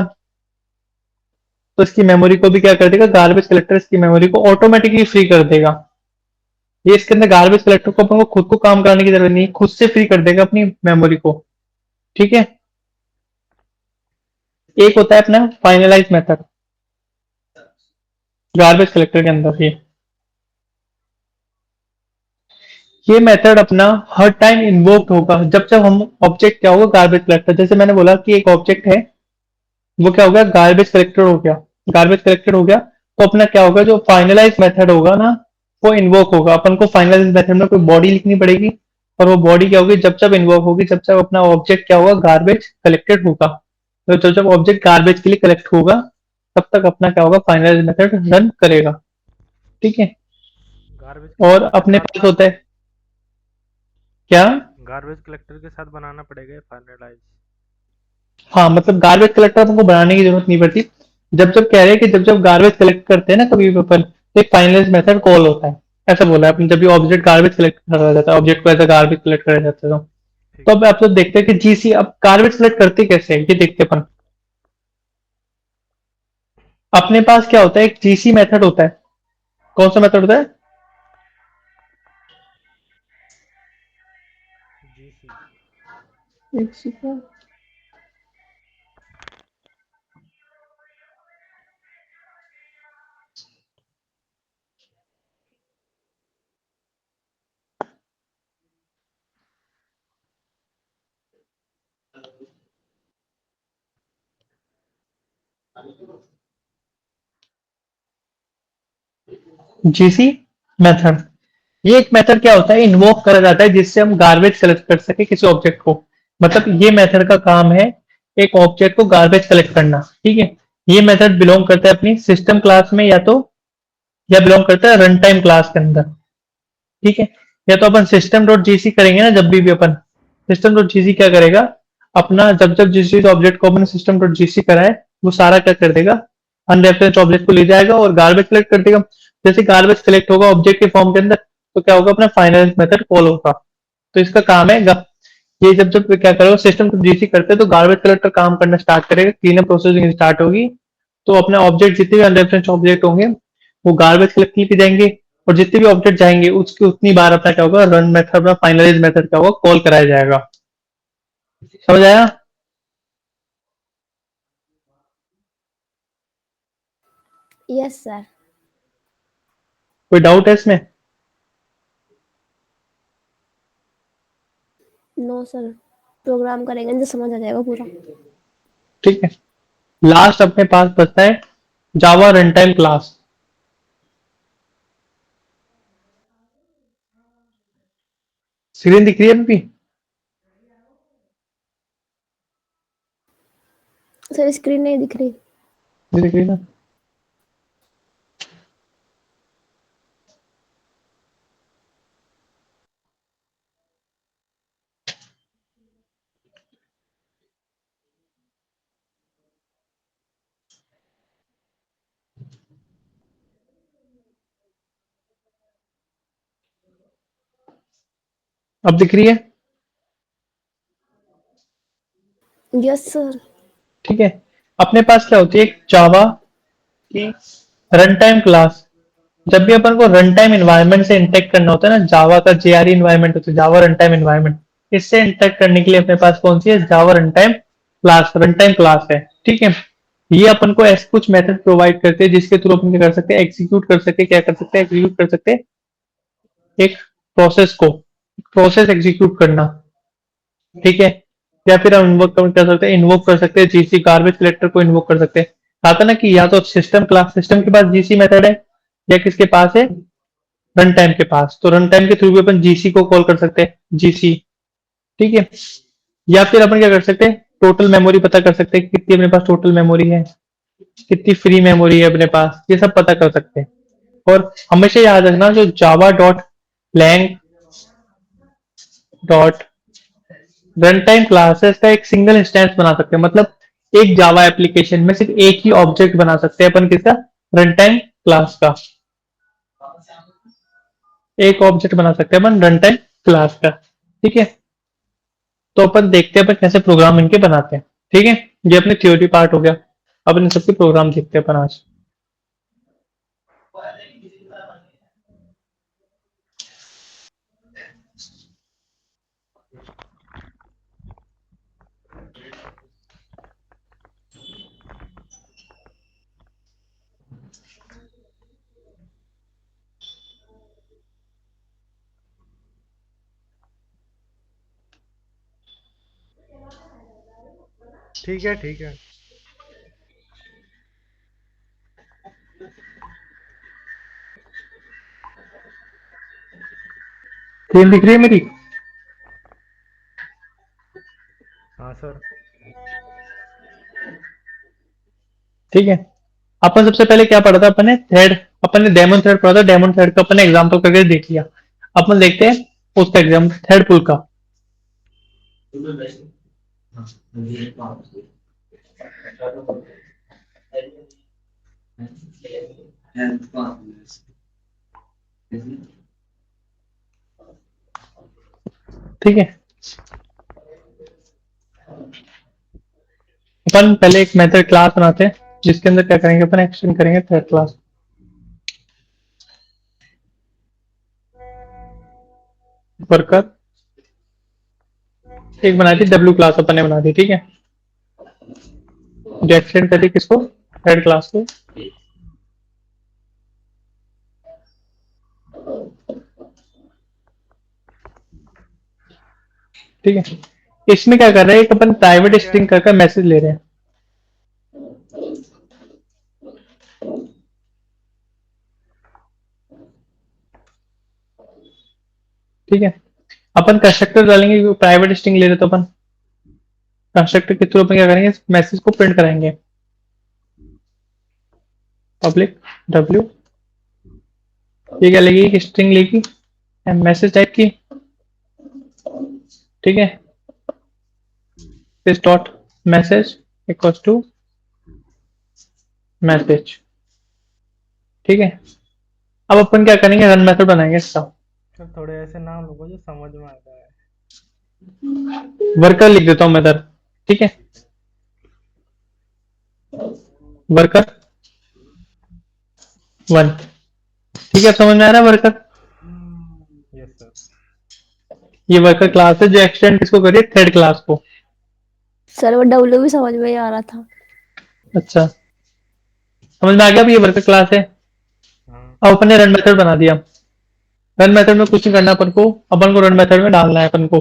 तो इसकी मेमोरी को भी क्या कर देगा, गार्बेज कलेक्टर इसकी मेमोरी को ऑटोमेटिकली फ्री कर देगा। ये इसके अंदर गार्बेज कलेक्टर को अपन को खुद को काम कराने की जरूरत नहीं है, खुद से फ्री कर देगा अपनी मेमोरी को। ठीक है, एक होता है अपना फाइनलाइज मेथड गार्बेज कलेक्टर के अंदर ही। ये मेथड अपना हर टाइम इन्वोक होगा जब जब हम ऑब्जेक्ट क्या होगा, गार्बेज कलेक्टर। जैसे मैंने बोला कि एक ऑब्जेक्ट है, वो क्या हो गया, गार्बेज कलेक्टर हो गया। गार्बेज कलेक्टर हो गया तो अपना क्या होगा, जो फाइनलाइज मेथड होगा ना, वो इन्वोक होगा। अपन को फाइनलाइज मेथड में कोई बॉडी लिखनी पड़ेगी, और वो बॉडी क्या होगी, जब जब इन्वोक होगी, जब जब अपना ऑब्जेक्ट क्या होगा, गार्बेज कलेक्टेड होगा। तो जब जब ऑब्जेक्ट गार्बेज के लिए कलेक्ट होगा तब तक अपना क्या होगा, फाइनलाइज मेथड रन करेगा। ठीक है, गार्बेज और कलेक्टर के अपने साथ पास होता है क्या, गार्बेज कलेक्टर के साथ बनाना पड़ेगा फाइनलाइज। हाँ मतलब गार्बेज कलेक्टर तुमको बनाने की जरूरत नहीं पड़ती। जब जब कह रहे हैं कि जब जब गार्बेज कलेक्ट करते हैं ना कभी भी अपन, तो एक फाइनलाइज मेथड कॉल होता है। ऐसा बोला है अपन, जब भी ऑब्जेक्ट गार्बेज कलेक्ट करा जाता है, ऑब्जेक्ट को ऐसा गार्बेज कलेक्ट करा जाता है। ठीक तो है। अब आप लोग देखते हैं कि जीसी अब गार्बेज कलेक्ट करते कैसे है, ये देखते हैं अपन। अपने पास क्या होता है, एक जीसी मेथड होता है। कौन सा मेथड होता है, जीसी। एक सेकंड। जीसी मेथड, ये एक मेथड क्या होता है, इन्वोक करा जाता है जिससे हम गार्बेज कलेक्ट कर सके किसी ऑब्जेक्ट को। मतलब ये मेथड का काम है एक ऑब्जेक्ट को गार्बेज कलेक्ट करना। ठीक है, ये मेथड बिलोंग करता है अपनी सिस्टम क्लास में, या बिलोंग करता है रन टाइम क्लास के अंदर। ठीक है, या तो अपन सिस्टम डॉट जीसी करेंगे ना, जब भी अपन सिस्टम डॉट जीसी क्या करेगा, अपना जब जब जिस जिस ऑब्जेक्ट को अपने सिस्टम डॉट जीसी करा है वो सारा क्या कर देगा, अनरेफरेंस ऑब्जेक्ट को ले जाएगा और गार्बेज कलेक्ट कर देगा। जैसे गार्बेज कलेक्ट होगा ऑब्जेक्ट के फॉर्म के अंदर, तो क्या होगा, अपना फाइनल मेथड कॉल होगा। तो इसका काम है ये जब जब क्या करोगे, सिस्टम टू जीसी करते हैं तो गार्बेज कलेक्टर काम करना स्टार्ट करेगा, क्लीनअप प्रोसेसिंग स्टार्ट होगी। तो अपने ऑब्जेक्ट जितने भी अनरेफरेंस ऑब्जेक्ट होंगे वो गार्बेज कलेक्ट के जाएंगे, और जितने भी ऑब्जेक्ट जाएंगे उसकी उतनी बार अपना क्या होगा, रन मेथड अपना फाइनलाइज मेथड क्या होगा, कॉल कराया जाएगा। समझ आया, यस सर। कोई डाउट है इसमें। नो सर, प्रोग्राम करेंगे तो समझ आ जाएगा पूरा। ठीक है, लास्ट अपने पास बचता है जावा रन टाइम क्लास। स्क्रीन दिख रही है अभी, सर स्क्रीन नहीं दिख रही। दिख रही है ना। अब दिख रही है, यस सर। ठीक है। अपने पास क्या होती है, एक जावा की रन टाइम क्लास। जब भी अपन को रन टाइम इन्वायरमेंट से इंटेक्ट करना होता है ना, जावा का जेआरई इन्वायरमेंट होता है, जावा रन टाइम इन्वायरमेंट, इससे इंटरेक्ट करने के लिए अपने पास कौन सी है, जावा रन टाइम क्लास है। ठीक है, ये अपन को ऐसे कुछ मेथड प्रोवाइड करते हैं जिसके थ्रू अपन क्या कर सकते हैं, एग्जीक्यूट कर सकते हैं, क्या कर सकते हैं, एग्जीक्यूट कर सकते हैं एक प्रोसेस एग्जीक्यूट करना। ठीक है, या फिर हम इन्वोक कर सकते हैं जीसी गार्बेज कलेक्टर को इन्वोक कर सकते हैं। कहा था ना कि या तो सिस्टम के पास जीसी मेथड है, या किसके पास है, रन टाइम के पास। तो रन टाइम के थ्रू भी अपन जीसी को कॉल कर सकते हैं, जीसी। ठीक है, या फिर अपन क्या कर सकते हैं, टोटल मेमोरी पता कर सकते हैं कि कितनी अपने पास टोटल मेमोरी है, कितनी फ्री मेमोरी है अपने पास, ये सब पता कर सकते हैं। और हमेशा याद रखना, जो Java dot lang dot run time classes का एक सिंगल इंस्टेंस बना सकते हैं। मतलब एक जावा एप्लीकेशन में सिर्फ एक ही ऑब्जेक्ट बना सकते हैं अपन, किसका, रन टाइम क्लास का। एक ऑब्जेक्ट बना सकते हैं अपन रन टाइम क्लास का। ठीक है, तो अपन देखते हैं अपन कैसे प्रोग्राम इनके बनाते हैं। ठीक है, ये अपनी थ्योरी पार्ट हो गया। अब इन सबके प्रोग्राम देखते हैं अपन आज। ठीक है ठीक है। स्क्रीन दिख रही है मेरी? हाँ सर। ठीक है, अपन सबसे पहले क्या पढ़ा था, अपन ने डेमन थ्रेड पढ़ा था। डेमन थ्रेड का अपन ने एग्जाम्पल करके देख लिया। अपन देखते हैं उसका एग्जाम्पल थ्रेड पुल का। ठीक है, अपन पहले एक मेथड क्लास बनाते हैं जिसके अंदर क्या करेंगे, अपन एक्सटेंड करेंगे थ्रेड क्लास। वर्कर एक बनाई थी, डब्ल्यू क्लास अपन ने बना दी। ठीक है, जो एक्सटेंड कर दी किसको, थ्रेड क्लास को। ठीक है, इसमें क्या कर रहे हैं, एक अपन प्राइवेट ठीक है। स्ट्रिंग कर मैसेज ले रहे हैं। ठीक है, अपन कंस्ट्रक्टर डालेंगे क्योंकि प्राइवेट स्ट्रिंग ले रहे तो अपन कंस्ट्रक्टर के थ्रू अपन क्या करेंगे, मैसेज को प्रिंट कराएंगे। पब्लिक डब्ल्यू, ये क्या लेगी, एक स्ट्रिंग लेगी मैसेज टाइप की। ठीक है, this dot message equals to message. ठीक है, अब अपन क्या करेंगे, रन मेथड बनाएंगे इसका। सर थोड़े ऐसे नाम लोगों जो समझ में आता है। वर्कर लिख देता हूं मैं इधर। ठीक है, वर्कर 1। ठीक है, अब समझ में आ रहा है वर्कर। Yes sir. ये वर्कर क्लास है जो एक्सटेंड किसको करिए, थ्रेड क्लास को। सर वो डब्ल्यू भी समझ में ही आ रहा था। अच्छा, समझ में आ गया। अब ये वर्कर क्लास है। हाँ। अब अपन ने रन मेथड बना दिया। रन मेथड में कुछ नहीं करना अपन को रन मेथड में डालना है। अपन को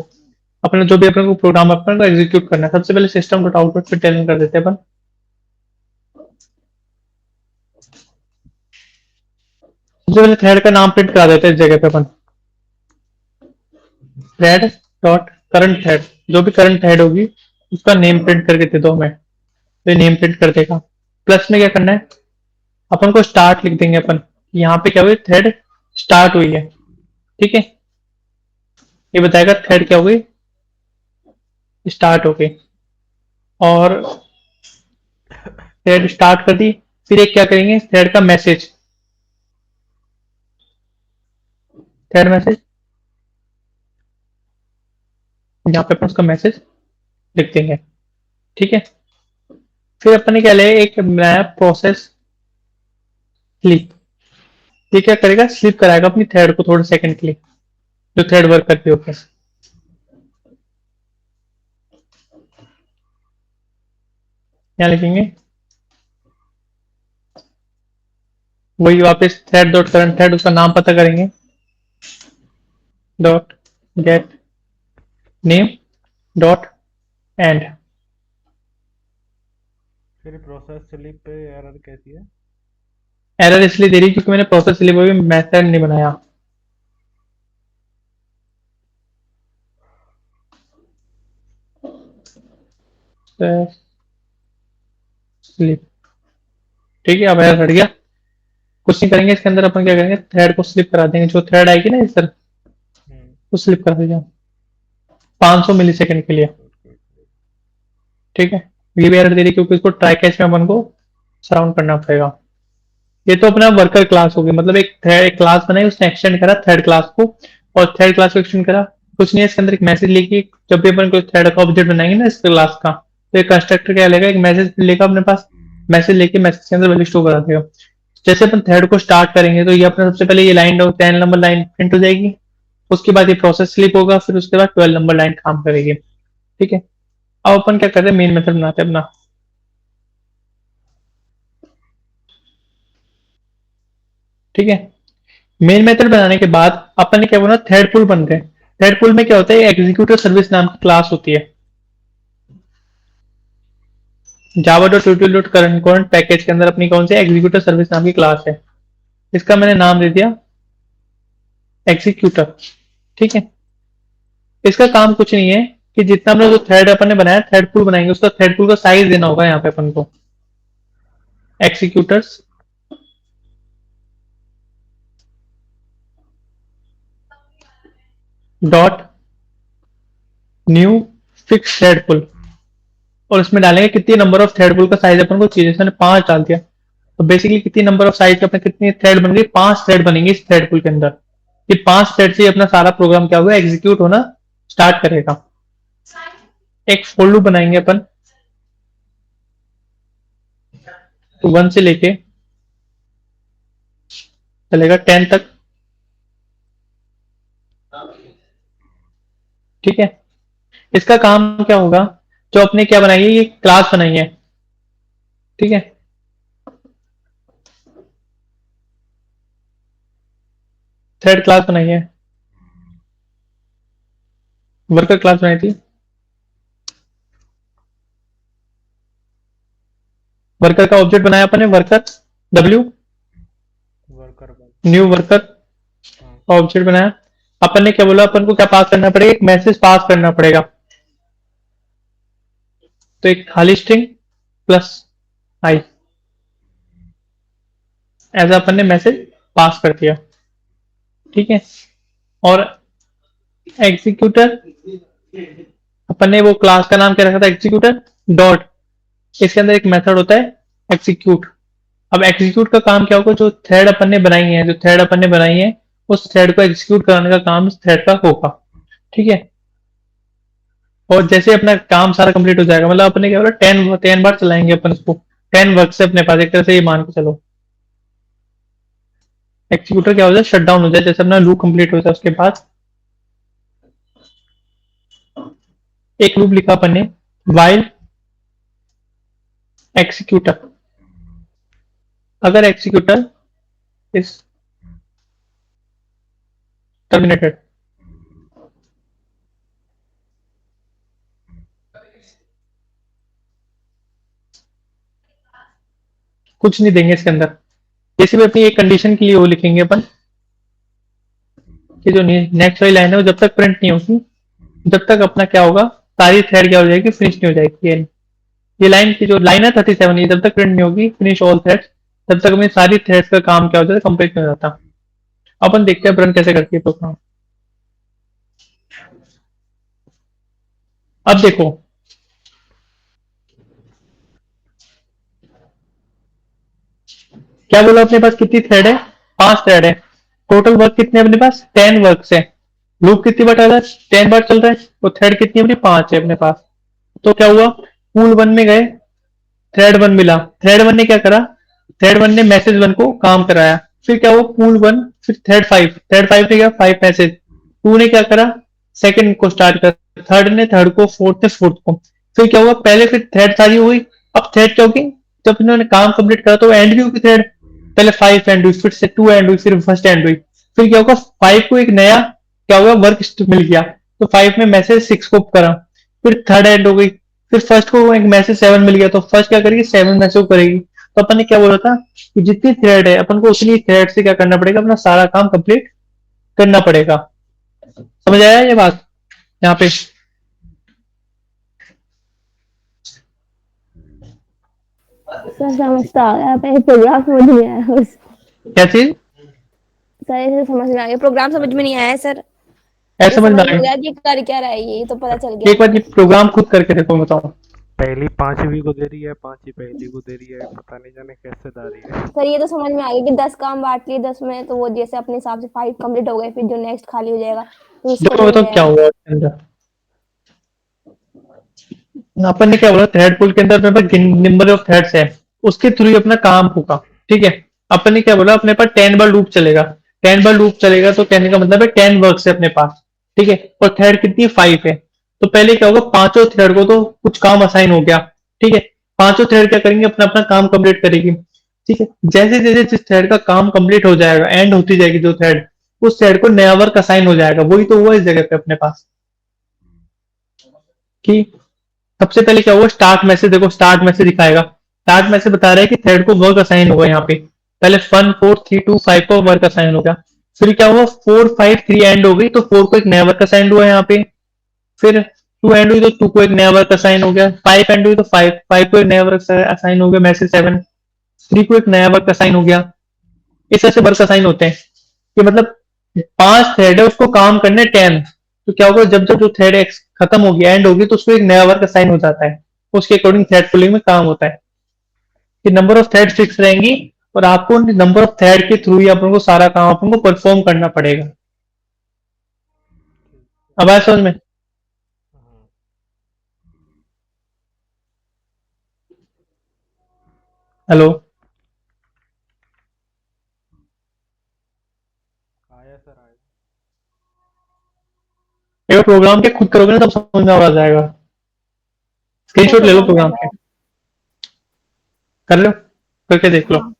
अपने जो भी अपन को प्रोग्राम अपन को एग्जीक्यूट करना है। सबसे पहले सिस्टम डॉट आउटपुट पे टेलन कर देते हैं अपन। सबसे पहले थ्रेड का नाम प्रिंट करा देते हैं इस जगह पे अपन। थ्रेड डॉट करंट थ्रेड, जो भी करंट थ्रेड होगी उसका नेम प्रिंट करके दे दो हमें, तो ये नेम प्रिंट कर देगा। प्लस में क्या करना है, अपन को स्टार्ट लिख देंगे अपन, यहाँ पे क्या हुई, थ्रेड स्टार्ट हुई है। ठीक है, ये बताएगा थ्रेड क्या हुई, स्टार्ट हो गई। और थ्रेड स्टार्ट कर दी। फिर एक क्या करेंगे, थ्रेड का मैसेज, थ्रेड मैसेज, यहाँ पे अपन उसका मैसेज लिख देंगे। ठीक है, फिर अपन ने क्या लिया, एक नया प्रोसेस स्लीप। ये क्या करेगा, स्लीप कराएगा अपनी थ्रेड को थोड़े सेकंड के लिए, जो थ्रेड वर्क करती होगी। यहाँ लिखेंगे वही वापस थ्रेड डॉट करंट थ्रेड, उसका नाम पता करेंगे, dot gate name dot and. फिर प्रोसेस स्लिप पे एरर कैसी है? एरर इसलिए दे रही है क्योंकि मैंने प्रोसेस स्लिप में मेथड नहीं बनाया। स्लिप, ठीक है, अब एरर हट गया। कुछ नहीं करेंगे इसके अंदर, अपन क्या करेंगे, थ्रेड को स्लिप करा देंगे, जो थ्रेड आएगी ना इस तरह हम्म, वो स्लिप करा देंगे 500 मिली सेकेंड के लिए। ठीक है, ये भी एरर दे रही है क्योंकि इसको ट्राई कैच में अपन को सराउंड करना पड़ेगा। ये तो अपना वर्कर क्लास हो गया, मतलब एक थ्रेड एक क्लास बनाई, उसने एक्सटेंड करा थ्रेड क्लास को, और थ्रेड क्लास को एक्सटेंड करा। कुछ नहीं है इसके अंदर, एक मैसेज लेके जब भी अपन कोई थ्रेड का ऑब्जेक्ट बनाएंगे ना इस क्लास का, तो एक कंस्ट्रक्टर क्या लेगा, एक मैसेज लेगा अपने पास, मैसेज लेके मैसेज के अंदर वैल्यू स्टोर करा देगा। जैसे अपन थ्रेड को स्टार्ट करेंगे तो ये अपना सबसे पहले ये लाइन 10 नंबर लाइन प्रिंट हो जाएगी, उसके बाद ये प्रोसेस स्लिप होगा, फिर उसके बाद 12 नंबर लाइन काम करेगी। ठीक है, अब अपन क्या करते हैं, मेन मेथड बनाते हैं अपना। ठीक है, मेन मेथड बनाने के बाद अपन ने क्या बोला, थ्रेड पुल बन गए। थ्रेड पुल में क्या होता है, एग्जीक्यूटिव सर्विस नाम की क्लास होती है Java dot tutorial dot current package के अंदर, अपनी कौन सी एग्जीक्यूटिव सर्विस नाम की क्लास है, इसका मैंने नाम दे दिया एग्जीक्यूटर। ठीक है, इसका काम कुछ नहीं है कि जितना हमने जो थ्रेड अपन ने बनाया थ्रेड पुल बनाएंगे, उसका थ्रेड पुल का साइज देना होगा यहाँ पे अपन को, executors dot new fix thread pool, और इसमें डालेंगे कितनी नंबर ऑफ थ्रेड पुल का साइज अपन को चाहिए, जैसे मैंने 5 डाल दिया, तो बेसिकली कितनी नंबर ऑफ साइज के अपने कितनी थ्रेड बन गई, 5 थ्रेड बनेंगे इस थ्रेड पुल के अंदर। ये 5 थ्रेड से अपना सारा प्रोग्राम क्या होगा, एग्जीक्यूट होना स्टार्ट करेगा। एक फॉर लूप बनाएंगे अपन, तो 1 से लेके चलेगा 10 तक। ठीक है, इसका काम क्या होगा, जो अपने क्या बनाई है, ये क्लास बनाई है। ठीक है, थ्रेड क्लास बनाई है, वर्कर क्लास बनाई थी, वर्कर का ऑब्जेक्ट बनाया अपन ने, वर्कर डब्ल्यू वर्कर वाला। न्यू वर्कर हाँ, ऑब्जेक्ट बनाया। अपन ने क्या बोला, अपन को क्या पास करना पड़ेगा, एक मैसेज पास करना पड़ेगा, तो एक खाली स्ट्रिंग प्लस आई, ऐसा अपन ने मैसेज पास कर दिया। ठीक है, और एग्जीक्यूटर अपन ने वो क्लास का नाम क्या रखा था, एग्जीक्यूटर डॉट, इसके अंदर एक मेथड होता है एग्जीक्यूट। अब एग्जीक्यूट का काम क्या होगा, जो थ्रेड अपन ने बनाई है, जो थ्रेड अपन ने बनाई है उस थ्रेड को एग्जीक्यूट कराने का काम इस थ्रेड का होगा। ठीक है, और जैसे अपना काम सारा कंप्लीट हो जाएगा, मतलब अपने क्या होगा, 10 बार चलाएंगे अपन इसको, 10 वर्क से अपने पास, एक तरह से ये मान के चलो एग्जीक्यूटर क्या हो जाए, शट डाउन हो जाए, जैसे अपना लूप कंप्लीट हो जाए उसके बाद एक लूप लिखा अपन ने, वाइल एक्सिक्यूटर, अगर एक्सिक्यूटर इज टर्मिनेटेड, कुछ नहीं देंगे इसके अंदर, जैसे भी अपनी एक कंडीशन के लिए वो लिखेंगे अपन कि जो नेक्स्ट वाली लाइन है वो जब तक प्रिंट नहीं होगी, जब तक अपना क्या होगा, सारी थ्रेड क्या हो जाएगी, फिनिश नहीं हो जाएगी। ये लाइन की जो लाइन है 37, ये जब तक प्रिंट नहीं होगी, फिनिश ऑल थ्रेड्स, तब तक अपनी सारी थ्रेड्स का काम क्या हो जाता है, कंप्लीट नहीं हो जाता। अपन देखते हैं रन कैसे करती है प्रोग्राम। अब देखो क्या बोला, अपने पास कितनी थ्रेड है, 5 थ्रेड है, टोटल वर्क कितने अपने पास, 10 वर्क है, लूप कितनी बार चल रहा है, 10 बार चल रहा है, तो थ्रेड कितनी अपनी 5 है अपने पास। तो क्या हुआ, पूल 1 में गए, थ्रेड 1 मिला, थ्रेड 1 ने क्या करा, थ्रेड 1 ने मैसेज 1 को काम कराया, फिर क्या हुआ, पूल 1, फिर थ्रेड 5, थ्रेड 5 ने क्या 5 मैसेज, 2 ने क्या करा, सेकंड को स्टार्ट कर, थर्ड ने थर्ड को, फोर्थ ने फोर्थ को, फिर क्या हुआ, पहले फिर थ्रेड सारी हो गई, अब थ्रेड क्या होगी, जब इन्होंने काम कंप्लीट करा तो एंड भी होगी थ्रेड। पहले 5 एंड हुई, फिर से 2 एंड हुई, फिर फर्स्ट एंड हुई। फिर क्या होगा, 5 को एक नया क्या होगा वर्क मिल गया, तो 5 में मैसेज 6 को करा, फिर थर्ड एंड हो गई। फिर फर्स्ट को एक मैसेज 7 मिल गया, तो फर्स्ट क्या करेगी, 7 मैसेज को करेगी। तो अपन ने क्या बोला था कि जितनी थ्रेड है अपन को उतनी थ्रेड से क्या करना पड़ेगा, अपना सारा काम कंप्लीट करना पड़ेगा। समझ आया ये बात यहाँ पे? सर समझ तो आ गया, पर प्रोग्राम समझ नहीं आया बस। क्या चीज? सर ऐसे समझ में आ गया, प्रोग्राम समझ में नहीं आया सर। ऐसा ये समझ में समझ आ में गया? गया कि कर क्या रहा है, ये तो पता चल एक गया। बार ये प्रोग्राम खुद करके देखो, बताओ। पहली पांचवी को दे रही है, पांचवी पहली को दे रही है, पता नहीं जाने कैसे दा रही है। सर ये तो समझ में आ गया कि 10 काम बांट लिए 10 में, तो वो जैसे अपने हिसाब से 5 कंप्लीट हो गए, फिर जो नेक्स्ट खाली हो जाएगा तो उसको देखो दे बताओ दिया क्या जाएगा। हुआ इसके अंदर। अपन ने क्या बोला, थ्रेड पुल के अंदर मेरे पास नंबर ऑफ थ्रेड्स है, उसके थ्रू ही अपना काम होगा। ठीक है, अपन ने क्या बोला, अपने पास 10 बार लूप चलेगा। 10 बार लूप चलेगा तो कहने का मतलब है 10 वर्क है अपने पास। ठीक है, और थ्रेड कितनी 5 है। तो पहले क्या होगा, पांचों थ्रेड को तो कुछ काम असाइन हो गया। ठीक है, पांचों थ्रेड क्या करेंगे, अपना अपना काम कंप्लीट करेगी। ठीक है, जैसे जैसे जिस थ्रेड का काम कंप्लीट हो जाएगा, एंड होती जाएगी जो थ्रेड, उस थ्रेड को नया वर्क असाइन हो जाएगा। वही तो हुआ इस जगह पे अपने पास कि सबसे पहले क्या हुआ, स्टार्ट मैसेज। देखो स्टार्ट मैसेज दिखाएगा, स्टार्ट मैसेज बता रहा है कि थ्रेड को वर्क असाइन होगा यहाँ पे। पहले 1 4 3 2 5 को वर्क असाइन हो गया। फिर क्या हुआ, 4 5 3 एंड हो गई, तो 4 को एक नया वर्क असाइन हुआ यहाँ पे। फिर 2 एंड हुई तो 2 को एक नया वर्क असाइन हो गया। 5 एंड हुई तो 5 को एक नया वर्क असाइन हो गया, मैसेज 7। 3 को एक नया वर्क असाइन हो गया। इस तरह से वर्क असाइन होते हैं कि मतलब 5 थ्रेड है, उसको काम करने 10। तो क्या होगा, जब जब जो थ्रेड खत्म होगी, एंड होगी, तो उसको एक नया वर्क असाइन हो जाता है। उसके अकॉर्डिंग थ्रेड पुलिंग में काम होता है कि नंबर ऑफ थ्रेड फिक्स रहेंगी, और आपको नंबर ऑफ थ्रेड के थ्रू ही अपन को सारा काम अपन को परफॉर्म करना पड़ेगा। अब आया समझ में? हाँ, हेलो? आया सर आया। ये प्रोग्राम के खुद करोगे ना तब समझ में आ जाएगा। सर स्क्रीनशॉट ले लो प्रोग्राम कर प्रोग्राम रहा के, है। कर लो, करके देख लो। हाँ।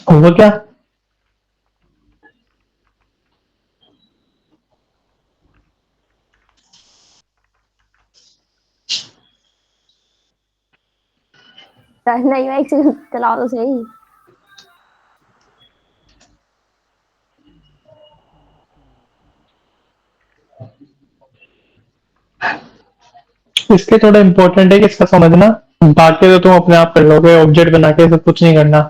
हुआ क्या? नहीं मैं चलाओ तो सही। इसके थोड़ा इंपॉर्टेंट है कि इसका समझना, बाकी तो तुम अपने आप कर लोगे, ऑब्जेक्ट बना के सब कुछ नहीं करना।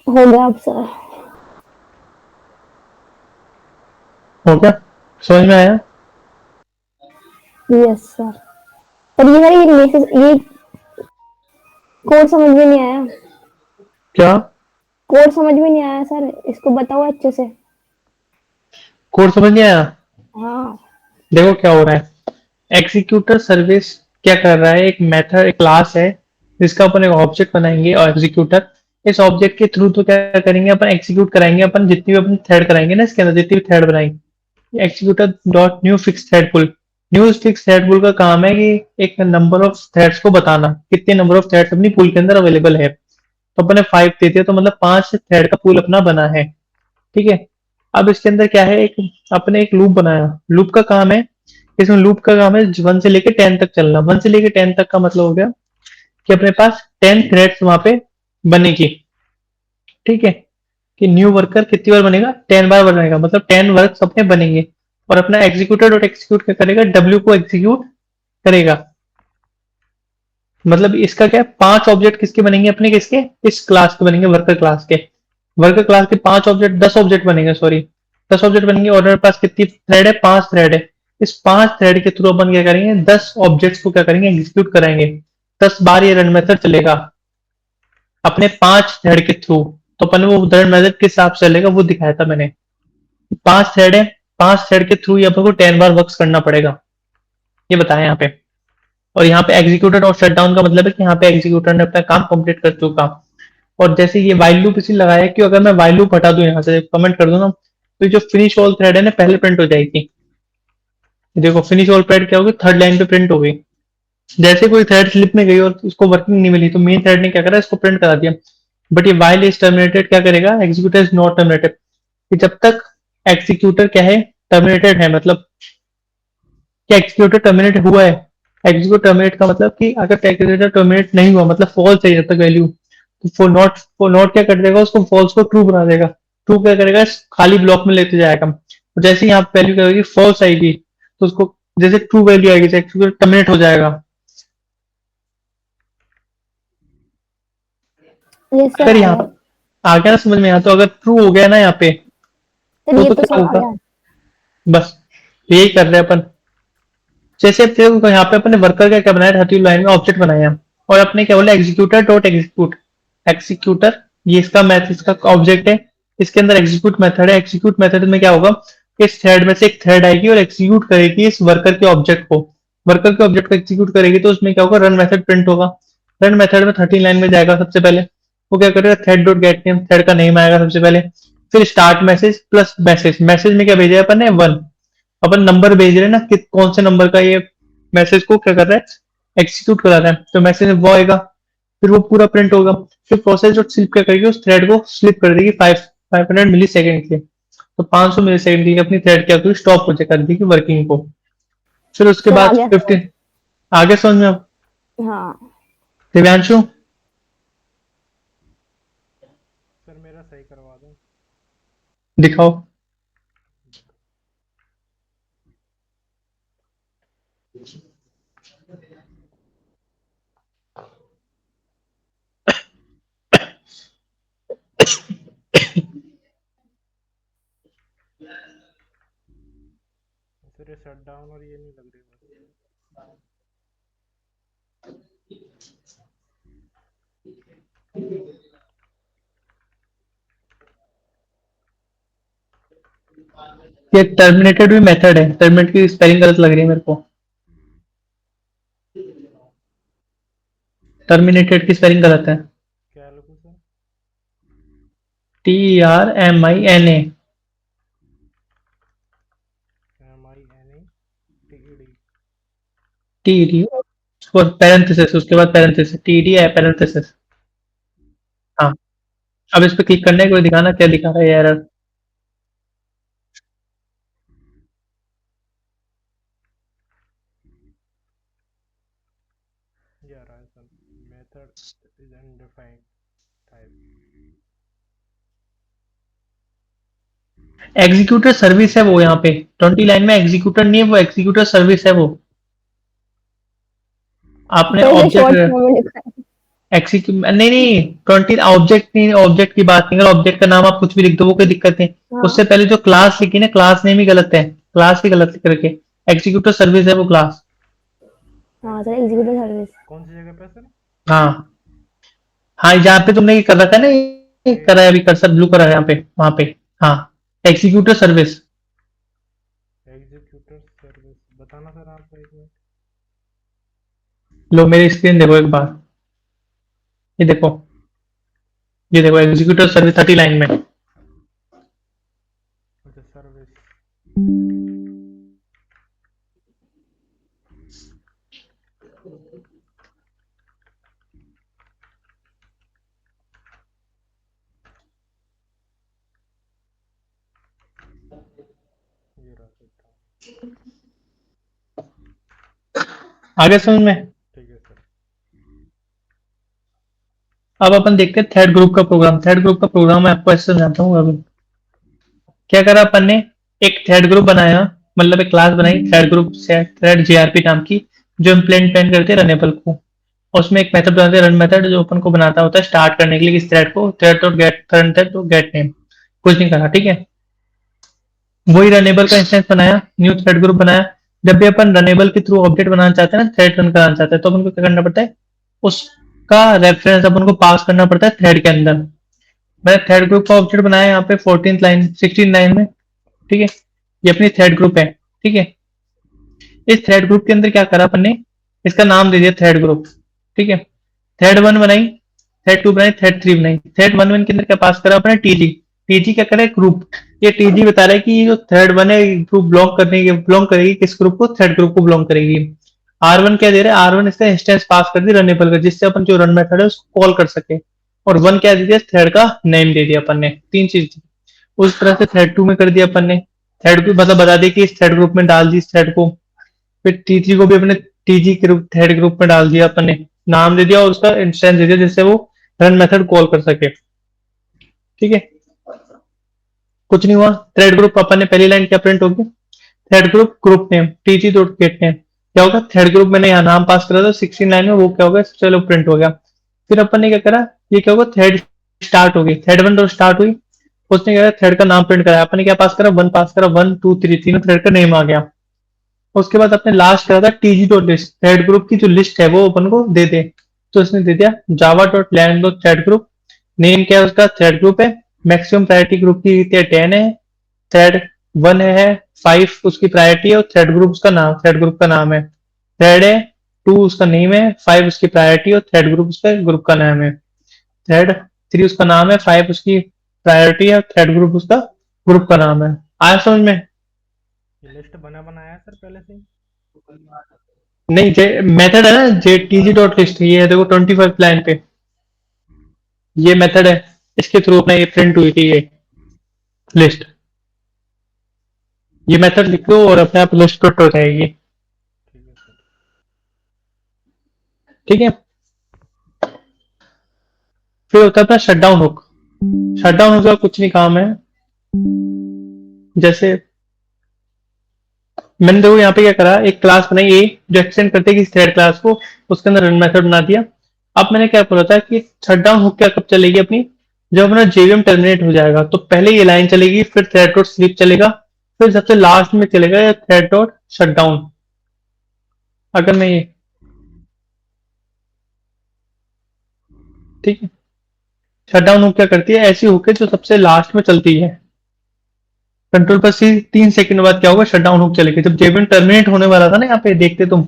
हो गया अब सर। हो गया? समझ में आया? Yes sir. पर ये सर ये मैसेज ये कोड समझ में नहीं आया। क्या? कोड समझ में नहीं आया सर, इसको बताओ अच्छे से। कोड समझ नहीं आया? हाँ। देखो क्या हो रहा है। एग्जीक्यूटर सर्विस क्या कर रहा है, एक मेथड, एक क्लास है जिसका अपन एक ऑब्जेक्ट बनाएंगे, और एग्जीक्यूटर इस ऑब्जेक्ट के थ्रू तो क्या करेंगे, अपन एग्जीक्यूट कराएंगे, अपन जितनी भी अपन थ्रेड कराएंगे ना, इसके अंदर जितनी भी थ्रेड बनाएंगे, एक्जीक्यूटर डॉट न्यू फिक्स थ्रेड पुल। न्यू फिक्स थ्रेड पुल का काम है कि एक नंबर ऑफ थ्रेड्स को बताना, कितने नंबर ऑफ थ्रेड्स अपनी पुल के अंदर अवेलेबल है। तो अपने 5 देते हैं, तो मतलब 5 थ्रेड का पुल अपना बना है। ठीक है। अब इसके अंदर क्या है, एक अपने एक लूप बनाया। लूप का काम है, इसमें लूप का काम है 1 से लेके 10 तक चलना। 1 से लेके 10 तक का मतलब हो गया कि अपने पास 10 थ्रेड्स वहां पे बनेगी। ठीक है। कि न्यू वर्कर कितनी बार बनेगा, 10 बार बनेगा, मतलब 10 वर्क अपने बनेंगे। और अपना एग्जीक्यूटर डॉट एक्जीक्यूट क्या करेगा, डब्ल्यू को एग्जीक्यूट करेगा। मतलब इसका क्या है, 5 ऑब्जेक्ट किसके बनेंगे अपने, किसके, इस क्लास के बनेंगे, वर्कर क्लास के। वर्कर क्लास के 5 ऑब्जेक्ट, 10 ऑब्जेक्ट बनेंगे, सॉरी 10 ऑब्जेक्ट बनेंगे। और हमारे पास कितनी थ्रेड है, 5 थ्रेड है। इस 5 थ्रेड के थ्रू अपन क्या करेंगे, 10 ऑब्जेक्ट्स को क्या करेंगे, एग्जीक्यूट कराएंगे। 10 बार ये रन मेथड चलेगा अपने 5 थ्रेड के थ्रू। तो अपन वो रन मेथड किस हिसाब से चलेगा वो दिखाया था मैंने। 5 थ्रेड है, 5 थ्रेड के थ्रू ये अपन को 10 बार वर्क करना पड़ेगा, ये बताया यहाँ पे। और यहाँ पे एग्जीक्यूटर और शटडाउन का मतलब है कि यहाँ पे एग्जीक्यूटर ने अपना काम कंप्लीट कर चुका। और जैसे ये वाइल लूप इसी लगाया कि अगर मैं वाइल लूप हटा दूं यहाँ से, कमेंट कर दूं ना, तो ये जो फिनिश ऑल थ्रेड है ना पहले प्रिंट हो जाएगी। देखो फिनिश ऑल थ्रेड क्या होगी, थर्ड लाइन पे प्रिंट हो गई। जैसे कोई थ्रेड स्लिप में गई और उसको वर्किंग नहीं मिली तो मेन थ्रेड ने क्या करा, इसको प्रिंट करा दिया। बट ये वाइल इज टर्मिनेटेड क्या करेगा, एग्जीक्यूटर इज नॉट टर्मिनेटेड, कि जब तक एग्जीक्यूटर क्या है, टर्मिनेटेड है, मतलब कि एग्जीक्यूटर टर्मिनेट हुआ है। एग्जीक्यूट टर्मिनेट का मतलब कि अगर एग्जीक्यूटर टर्मिनेट नहीं हुआ, मतलब फॉल्स है जब तक वैल्यू, तो फॉर नॉट क्या कर देगा, उसको फॉल्स को ट्रू बना देगा। ट्रू क्या करेगा, खाली ब्लॉक में लेते जाएगा। और जैसे ही यहाँ पे वैल्यू करेगी फॉल्स आएगी, तो उसको जैसे ट्रू वैल्यू आएगी तो एग्जीक्यूटर टर्मिनेट हो जाएगा। ये सर अगर आ यहाँ गया। आ गया ना समझ में, यहाँ तो अगर ट्रू हो गया ना यहाँ पे, सर ये तो तो क्या सर आ होगा, गया। बस यही कर रहे हैं अपन। जैसे अब देखो यहाँ पे अपने वर्कर का क्या बनाया, 30 लाइन में ऑब्जेक्ट बनाया, और अपने क्या बोला, एग्जीक्यूटर डॉट एग्जीक्यूट। एग्जीक्यूटर ये इसका मैथ, इसका ऑब्जेक्ट है, इसके अंदर एग्जीक्यूट मेथड है। एग्जीक्यूट मेथड में क्या होगा, इस थ्रेड में से एक थ्रेड आएगी और एग्जीक्यूट करेगी इस वर्कर के ऑब्जेक्ट को। वर्कर के ऑब्जेक्ट को एग्जीक्यूट करेगी तो उसमें क्या होगा, रन मेथड प्रिंट होगा। रन मेथड में 30 लाइन में जाएगा सबसे पहले, वो क्या करेगा, thread dot gate name, thread का नेम आएगा सबसे पहले। फिर start message plus message, message में क्या भेजा है अपन ने, 1। अपन नंबर भेज रहे हैं ना कि कौन से नंबर का ये मैसेज को क्या कर रहा है, एग्जीक्यूट करा रहा है, तो मैसेज वो आएगा। फिर वो पूरा प्रिंट होगा। फिर प्रोसेस जो स्लिप क्या करेगी, उस थ्रेड को स्लिप कर देगी 500 मिली सेकेंड के। तो 500 मिली सेकेंड की अपनी थ्रेड क्या करेगी, स्टॉप हो कर देगी वर्किंग को। फिर उसके सर आ बाद गया। 15 आगे समझ में अब, हाँ दिव्यांशु सर मेरा सही करवा दो। दिखाओ। सर ये शट डाउन और ये नहीं लग रही बस। ये टर्मिनेटेड भी मेथड है, टर्मिनेट की स्पेलिंग गलत लग रही है मेरे को। टर्मिनेटेड की स्पेलिंग गलत है, क्या लिखूं सर? TRMINA। MINATED। TED और पैरेंथेसिस, उसके बाद पैरेंथेसिस, TED है पैरेंथेसिस। हाँ, अब इस पे क्लिक करने के बाद दिखाना क्या दिखा रहा है एरर। ये आ रहा है sir, method is undefined type. Executor service है वो, यहाँ पे 20 लाइन में एग्जीक्यूटर नहीं है वो, एग्जीक्यूटर सर्विस है वो। आपने पहले शॉर्ट ऑब्जेक्ट फॉर्म में लिखा है। एग्जीक्यूट नहीं नहीं, 20 ऑब्जेक्ट नहीं, ऑब्जेक्ट की बात नहीं, अगर ऑब्जेक्ट का नाम आप कुछ भी लिख दो वो कोई दिक्कत नहीं। हाँ उससे पहले जो क्लास लिखी ना, क्लास नेम ही गलत है, क्लास ही गलत लिख रखे। एग्जीक्यूटर सर्विस है वो क्लास। हाँ सर एग्जीक्यूटिव सर्विस। कौन सी जगह पे सर? हाँ हाँ, जहाँ पे तुमने ये कर रखा है ना, ये करा है अभी कर्सर ब्लू करा है यहाँ पे, वहां पे। हाँ, एग्जीक्यूटर सर्विस। एग्जीक्यूटर सर्विस बताना सर आप एक मिनट। लो मेरी स्क्रीन देखो एक बार, ये देखो, ये देखो एग्जीक्यूटर सर्विस 30 लाइन में। अच्छा सर्विस। ये रहा सर। आगे समझ में। ठीक है सर। अब अपन देखते हैं थ्रेड ग्रुप का प्रोग्राम। थ्रेड ग्रुप का प्रोग्राम मैं आपको ऐसे समझाता हूँ। अभी क्या करा अपन ने, एक थ्रेड ग्रुप बनाया, मतलब एक क्लास बनाई थ्रेड ग्रुप से थ्रेड जीआरपी नाम की, जो इम्प्लीमेंट पेन करते हैं रनेबल को। और उसमें एक मेथड बनाते हैं रन मेथड, जो अपन को बनाता होता है स्टार्ट करने के लिए इस थ्रेड को, thread dot gate current thread dot gate name, कुछ नहीं करा, ठीक है। वही रनेबल का इंस्टेंस बनाया, न्यू थ्रेड ग्रुप बनाया। जब भी अपन रनेबल के थ्रू ऑब्जेक्ट बनाना चाहते हैं ना, थ्रेड रन कराना चाहते हैं, तो अपन को क्या करना पड़ता है, उसका रेफरेंस अपन को पास करना पड़ता है थ्रेड के अंदर। मैंने थ्रेड ग्रुप का ऑब्जेक्ट बनाया यहाँ पे 14th लाइन 16 लाइन में, ठीक है। ये अपनी थ्रेड ग्रुप है, ठीक है। इस थ्रेड ग्रुप के अंदर क्या करा अपन ने, इसका नाम दे दिया थ्रेड ग्रुप, ठीक है। थ्रेड 1 बनाई, थ्रेड 2 बनाई, थ्रेड 3 बनाई। थ्रेड 1 के अंदर क्या पास करा अपने, टीजी। टीजी क्या करे, ग्रुप। ये टीजी बता रहा है कि ये जो थ्रेड 1 है ग्रुप बिलोंग करेगी किस ग्रुप को, थ्रेड ग्रुप को बिलोंग करेगी। R1 क्या दे रहा है, R1 इसका इंस्टेंस पास कर दी रनेबल का, जिससे अपन जो रन मेथड है उसको कॉल कर सके। और 1 क्या दे दिया, थ्रेड का नेम दे दिया अपन ने, तीन चीज। उस तरह से थ्रेड 2 में कर दिया अपन ने, थ्रेड को मतलब बता दिया कि इस थ्रेड ग्रुप में डाल दी इस थ्रेड को। फिर टी3 को भी अपने टीजी ग्रुप थ्रेड ग्रुप में डाल दिया अपन ने, नाम दे दिया और उसका इंस्टेंस दे दिया, जिससे वो रन मेथड कॉल कर सके, ठीक है। कुछ नहीं हुआ, थ्रेड ग्रुप अपन ने पहली लाइन क्या प्रिंट होगी, thread group group name TG dot gate name, क्या होगा, थ्रेड ग्रुप मैंने यहाँ नाम पास करा था 16 लाइन में, वो क्या होगा, चलो प्रिंट हो गया। फिर अपन ने क्या करा, ये क्या होगा, थ्रेड स्टार्ट होगी, थ्रेड 1 डॉट स्टार्ट हुई, उसने क्या थ्रेड का नाम प्रिंट कराया, अपन ने क्या पास करा, 1 पास करा, 1 2 3 तीनों थ्रेड का नेम आ गया। उसके बाद अपने लास्ट करा था TG dot list, thread group की जो लिस्ट है वो अपन को दे दे, तो उसने दे दिया Java dot land dot thread group. Name क्या है उसका, थ्रेड ग्रुप है। मैक्सिमम प्रायोरिटी ग्रुप की 10 है, थ्रेड 1 है 5 उसकी प्रायोरिटी है, और थ्रेड ग्रुप उसका नाम, थ्रेड ग्रुप का नाम है। थ्रेड है 2 उसका नेम है, 5 उसकी प्रायोरिटी और थ्रेड ग्रुप उसका ग्रुप का नाम है। थ्रेड 3 उसका नाम है, 5 उसकी प्रायोरिटी है, थ्रेड ग्रुप उसका ग्रुप का नाम है। आया समझ में? ये लिस्ट बना बनाया है सर पहले से ही? नहीं, जे मेथड है ना, जे टीजी डॉट लिस्ट, ये है देखो 25 लाइन पे, ये मेथड है, इसके थ्रू अपना ये प्रिंट हुई थी ये लिस्ट। ये मेथड लिख दो और अपने आप लिस्ट प्रिंट हो जाएगी, ठीक है सर। ठीक है। फिर होता है अपना शटडाउन हुक। शटडाउन हुक का कुछ नहीं काम है, जैसे मैंने देखो यहाँ पे क्या करा, एक क्लास बनाई ए, जो एक्सटेंड करते हैं थ्रेड क्लास को, उसके अंदर रन मेथड बना दिया। अब मैंने क्या बोला था कि शटडाउन हुक क्या कब चलेगी अपनी, जब अपना जेवीएम टर्मिनेट हो जाएगा, तो पहले ये लाइन चलेगी, फिर थ्रेड डॉट स्लीप चलेगा, फिर सबसे लास्ट में चलेगा थ्रेड डॉट शटडाउन। अगर मैं ये, ठीक है, शटडाउन हुक क्या करती है, ऐसी हुक है जो सबसे लास्ट में चलती है। कंट्रोल पर सी 3 सेकंड बाद क्या होगा, शटडाउन हुक चलेगी। जब जेवीएम टर्मिनेट होने वाला था ना, यहाँ पे देखते तुम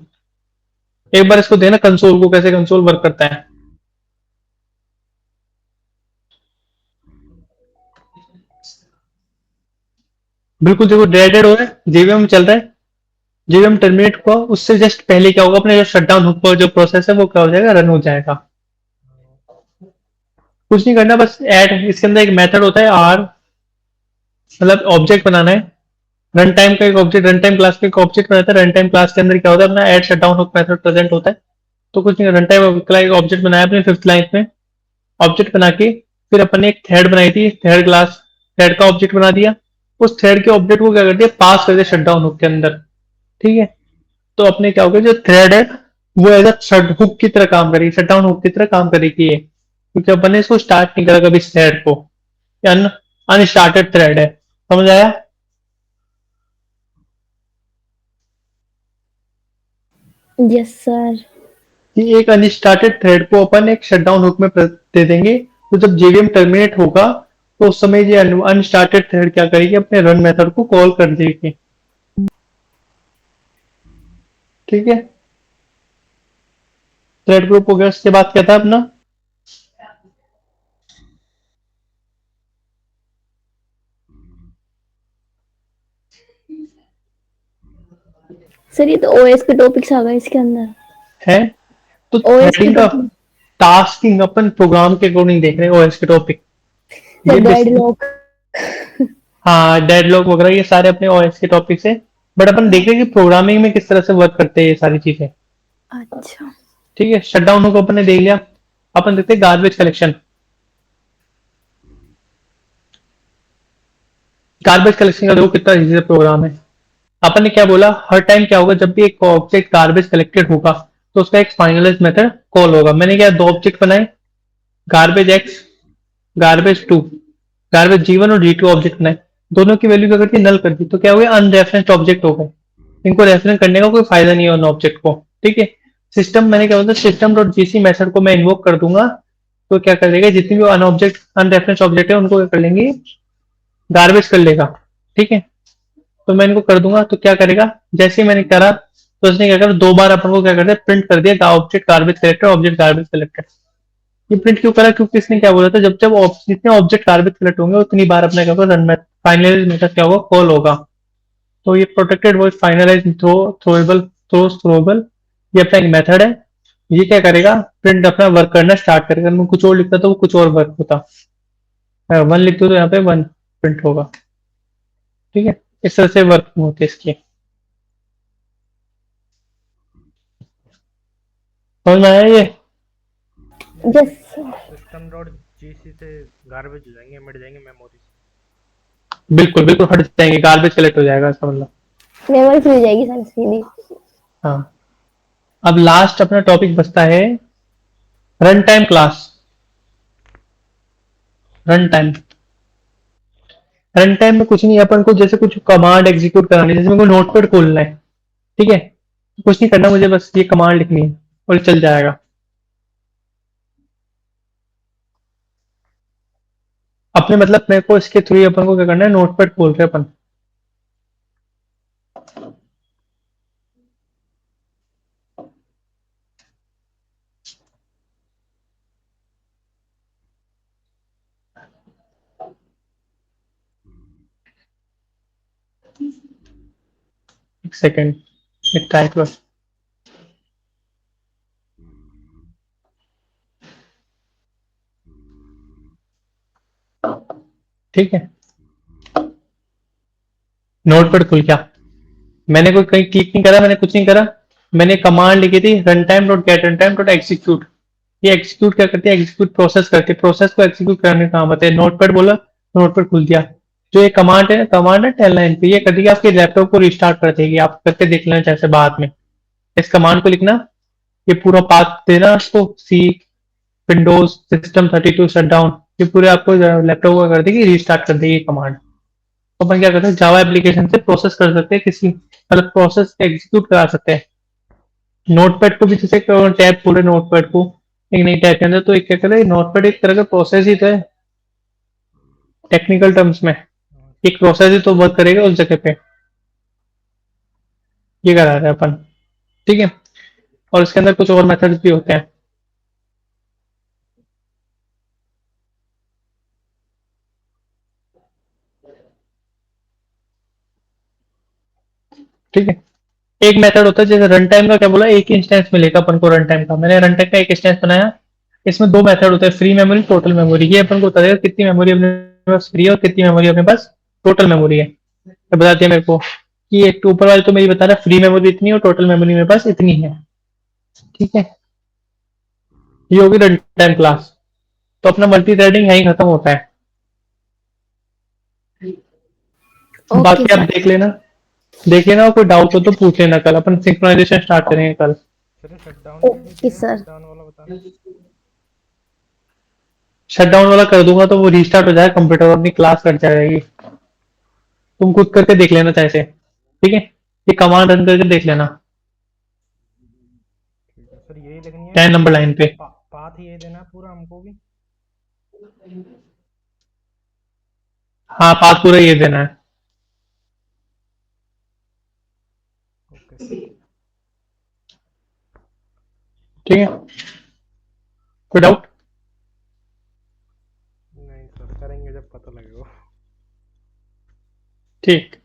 एक बार इसको देना कंसोल को, कैसे कंसोल वर्क करता है। बिल्कुल देखो, डेडेड हो रहा है, जेवीएम चल रहा है, जेवीएम टर्मिनेट हुआ, उससे जस्ट पहले क्या होगा, अपने जो शटडाउन हुक पर जो प्रोसेस है वो क्या हो जाएगा, रन हो जाएगा। कुछ नहीं करना, बस ऐड, इसके अंदर एक मेथड होता है आर, मतलब ऑब्जेक्ट बनाना है। रन टाइम का एक ऑब्जेक्ट, रन टाइम क्लास का एक ऑब्जेक्ट बनाता है। रन टाइम क्लास के अंदर क्या होता है, अपना add shutdown hook method present होता है। तो कुछ नहीं, रन टाइम का एक ऑब्जेक्ट बनाया अपने 5th लाइन में, ऑब्जेक्ट बना के फिर अपन ने एक थ्रेड बनाई थी, थ्रेड क्लास, थ्रेड का ऑब्जेक्ट बना दिया। उस थ्रेड के ऑब्जेक्ट को क्या कर दिया, पास कर दिया शटडाउन हुक के अंदर, ठीक है। तो अपने क्या होगा, जो थ्रेड है वो एज अ हुक की तरह काम करेगी, शटडाउन हुक की तरह काम करेगी ये, क्योंकि अपन ने इसको स्टार्ट नहीं करा कभी इस थ्रेड को, अनस्टार्टेड थ्रेड है। समझ आया? Yes sir. कि एक अनस्टार्टेड थ्रेड को अपन एक शटडाउन हुक में दे देंगे, तो जब जेवीएम टर्मिनेट होगा तो उस समय ये अनस्टार्टेड थ्रेड क्या करेगी, अपने रन मेथड को कॉल कर देगी, ठीक है। थ्रेड ग्रुप हो गया, उसके बाद क्या था अपना, सर ये तो ओएस के टॉपिक्स आ गए इसके अंदर। है तो ओएस के थ्रेडिंग का टॉपिक, टास्किंग अपन प्रोग्राम के अकॉर्डिंग देख रहे हैं, ओएस के टॉपिक, ये डेडलॉक। हाँ डेडलॉक वगैरह ये सारे अपने ओएस के टॉपिक्स है। बट अपन देख रहे हैं कि प्रोग्रामिंग में किस तरह से वर्क करते हैं ये सारी चीजें, अच्छा। ठीक है। शटडाउन को अपन ने देख लिया, अपन देखते हैं गार्बेज कलेक्शन। गार्बेज कलेक्शन का देखो कितना इजी प्रोग्राम है। अपन ने क्या बोला, हर टाइम क्या होगा, जब भी एक ऑब्जेक्ट गार्बेज कलेक्टेड होगा तो उसका एक फाइनलाइज मेथड कॉल होगा। मैंने क्या दो ऑब्जेक्ट बनाए, garbage x, garbage two, garbage g one और जी टू ऑब्जेक्ट बनाए, दोनों की वैल्यू क्या कर दी, नल कर दी, तो क्या हो गया, अनरेफरेंस्ड ऑब्जेक्ट हो गए। इनको रेफरेंस करने का कोई फायदा नहीं है उन ऑब्जेक्ट को। ठीक है, सिस्टम मैंने क्या बोला, सिस्टम डॉट जीसी मेथड को मैं इन्वोक कर दूंगा, तो क्या कर देगा, जितनी भी अन ऑब्जेक्ट अनरेफरेंस ऑब्जेक्ट है उनको क्या कर लेंगे, गार्बेज कर लेगा। ठीक है, तो मैं इनको कर दूंगा तो क्या करेगा, जैसे ही मैंने करा तो उसने क्या करा, दो बार अपन को क्या कर दिया, प्रिंट कर दिया object garbage collector, object garbage collector. ये प्रिंट क्यों करा, क्योंकि इसने क्या बोला था, जब जब जितने ऑब्जेक्ट गार्बेज कलेक्ट होंगे उतनी बार अपना क्या होगा, रन में फाइनलाइज मेथड क्या होगा, कॉल होगा। तो ये प्रोटेक्टेड वॉइस फाइनलाइज थ्रोएबल ये अपना एक मेथड है। ये क्या करेगा, प्रिंट अपना वर्क करना स्टार्ट करेगा। मैं कुछ और लिखता तो वो कुछ और वर्क होता, वन लिख दूं तो यहाँ पे वन प्रिंट होगा। ठीक है, इस तरह से वर्क होती है इसकी। समझ में आया ये? जस सिस्टम डॉट जीसी से गार्बेज हो जाएंगे, मिट जाएंगे मेमोरी से। बिल्कुल बिल्कुल हट जाएंगे, गार्बेज कलेक्ट हो जाएगा इसका मतलब। मेमोरी फ्री हो जाएगी सर सीधी। हाँ, अब लास्ट अपना टॉपिक बचता है run time class. Run time, run time में कुछ नहीं है, अपन को जैसे कुछ कमांड एग्जीक्यूट करानी है, जैसे मेरे को नोटपैड खोलना है, ठीक है, कुछ नहीं करना मुझे, बस ये कमांड लिखनी है और चल जाएगा। अपने मतलब मेरे को इसके थ्रू अपन को क्या करना है, नोटपैड खोल रहे हैं अपन। एक सेकेंड, एक ट्राई कर। ठीक है, नोटपैड खुल गया। मैंने कोई कहीं क्लिक नहीं करा, मैंने कुछ नहीं करा, मैंने कमांड लिखी थी run time dot gate run time dot execute. ये एग्जीक्यूट क्या करती है, एग्जीक्यूट प्रोसेस करती है, प्रोसेस को एग्जीक्यूट करने का काम होता है। नोटपैड बोला, नोटपैड खुल दिया। जो ये कमांड है टेल लाइन पे, ये कर देगी आपके लैपटॉप को रिस्टार्ट कर देगी। आप करके देख लेना जैसे बाद में, इस कमांड को लिखना, ये पूरा पाथ देना उसको, सी विंडोज सिस्टम 32 शट डाउन, ये पूरे आपको लैपटॉप को कर देगी, रिस्टार्ट कर देगी कमांड। तो अपन क्या करते हैं, जावा एप्लीकेशन से प्रोसेस कर सकते हैं, किसी मतलब प्रोसेस एग्जीक्यूट करा सकते हैं। नोटपैड को भी जैसे टैब खोले नोटपैड को एक नई टैब के अंदर, तो एक क्या करे, नोटपैड एक तरह का प्रोसेस ही तो है टेक्निकल टर्म्स में, एक प्रोसेस ही तो वर्क करेगा उस जगह पे। ये करा रहे हैं अपन। ठीक है, और इसके अंदर कुछ और मेथड्स भी होते हैं। ठीक है, एक मेथड होता है जैसे रन टाइम का, क्या बोला, एक इंस्टेंस मिलेगा अपन को रन टाइम का। मैंने रन टाइम का एक इंस्टेंस बनाया, इसमें दो मेथड होते हैं, फ्री मेमोरी, टोटल मेमोरी। ये अपन को बताएगा कितनी मेमोरी अपने पास फ्री है और कितनी मेमोरी अपने पास टोटल मेमोरी है। ये बता दिया मेरे को कि एक ऊपर वाले तो मेरी बता रहा है फ्री मेमोरी इतनी है और टोटल मेमोरी मेरे पास इतनी है। ठीक है, ये होगी रन टाइम क्लास। तो अपना मल्टी थ्रेडिंग यहीं खत्म होता है। ओके बाकी आप सर। देख लेना, और कोई डाउट हो तो पूछ लेना, कल अपन सिंक्रोनाइजेशन स्टार्ट करेंगे कल। Sir shutdown okay sir. Shutdown वाला बताना। शट डाउन वाला कर दूंगा तो वो रीस्टार्ट हो जाएगा कंप्यूटर और अपनी क्लास कट जाएगी। तुम खुद करके देख लेना चाहे से, ठीक है, ये कमांड रन करके देख लेना ठीक है सर, यही लिखनी है 10 नंबर लाइन पे। पाथ यही देना है पूरा हमको भी। हाँ, पाथ पूरा ये देना है। Okay sir. ठीक है, कोई डाउट? नहीं सर, करेंगे जब पता लगेगा। ठीक।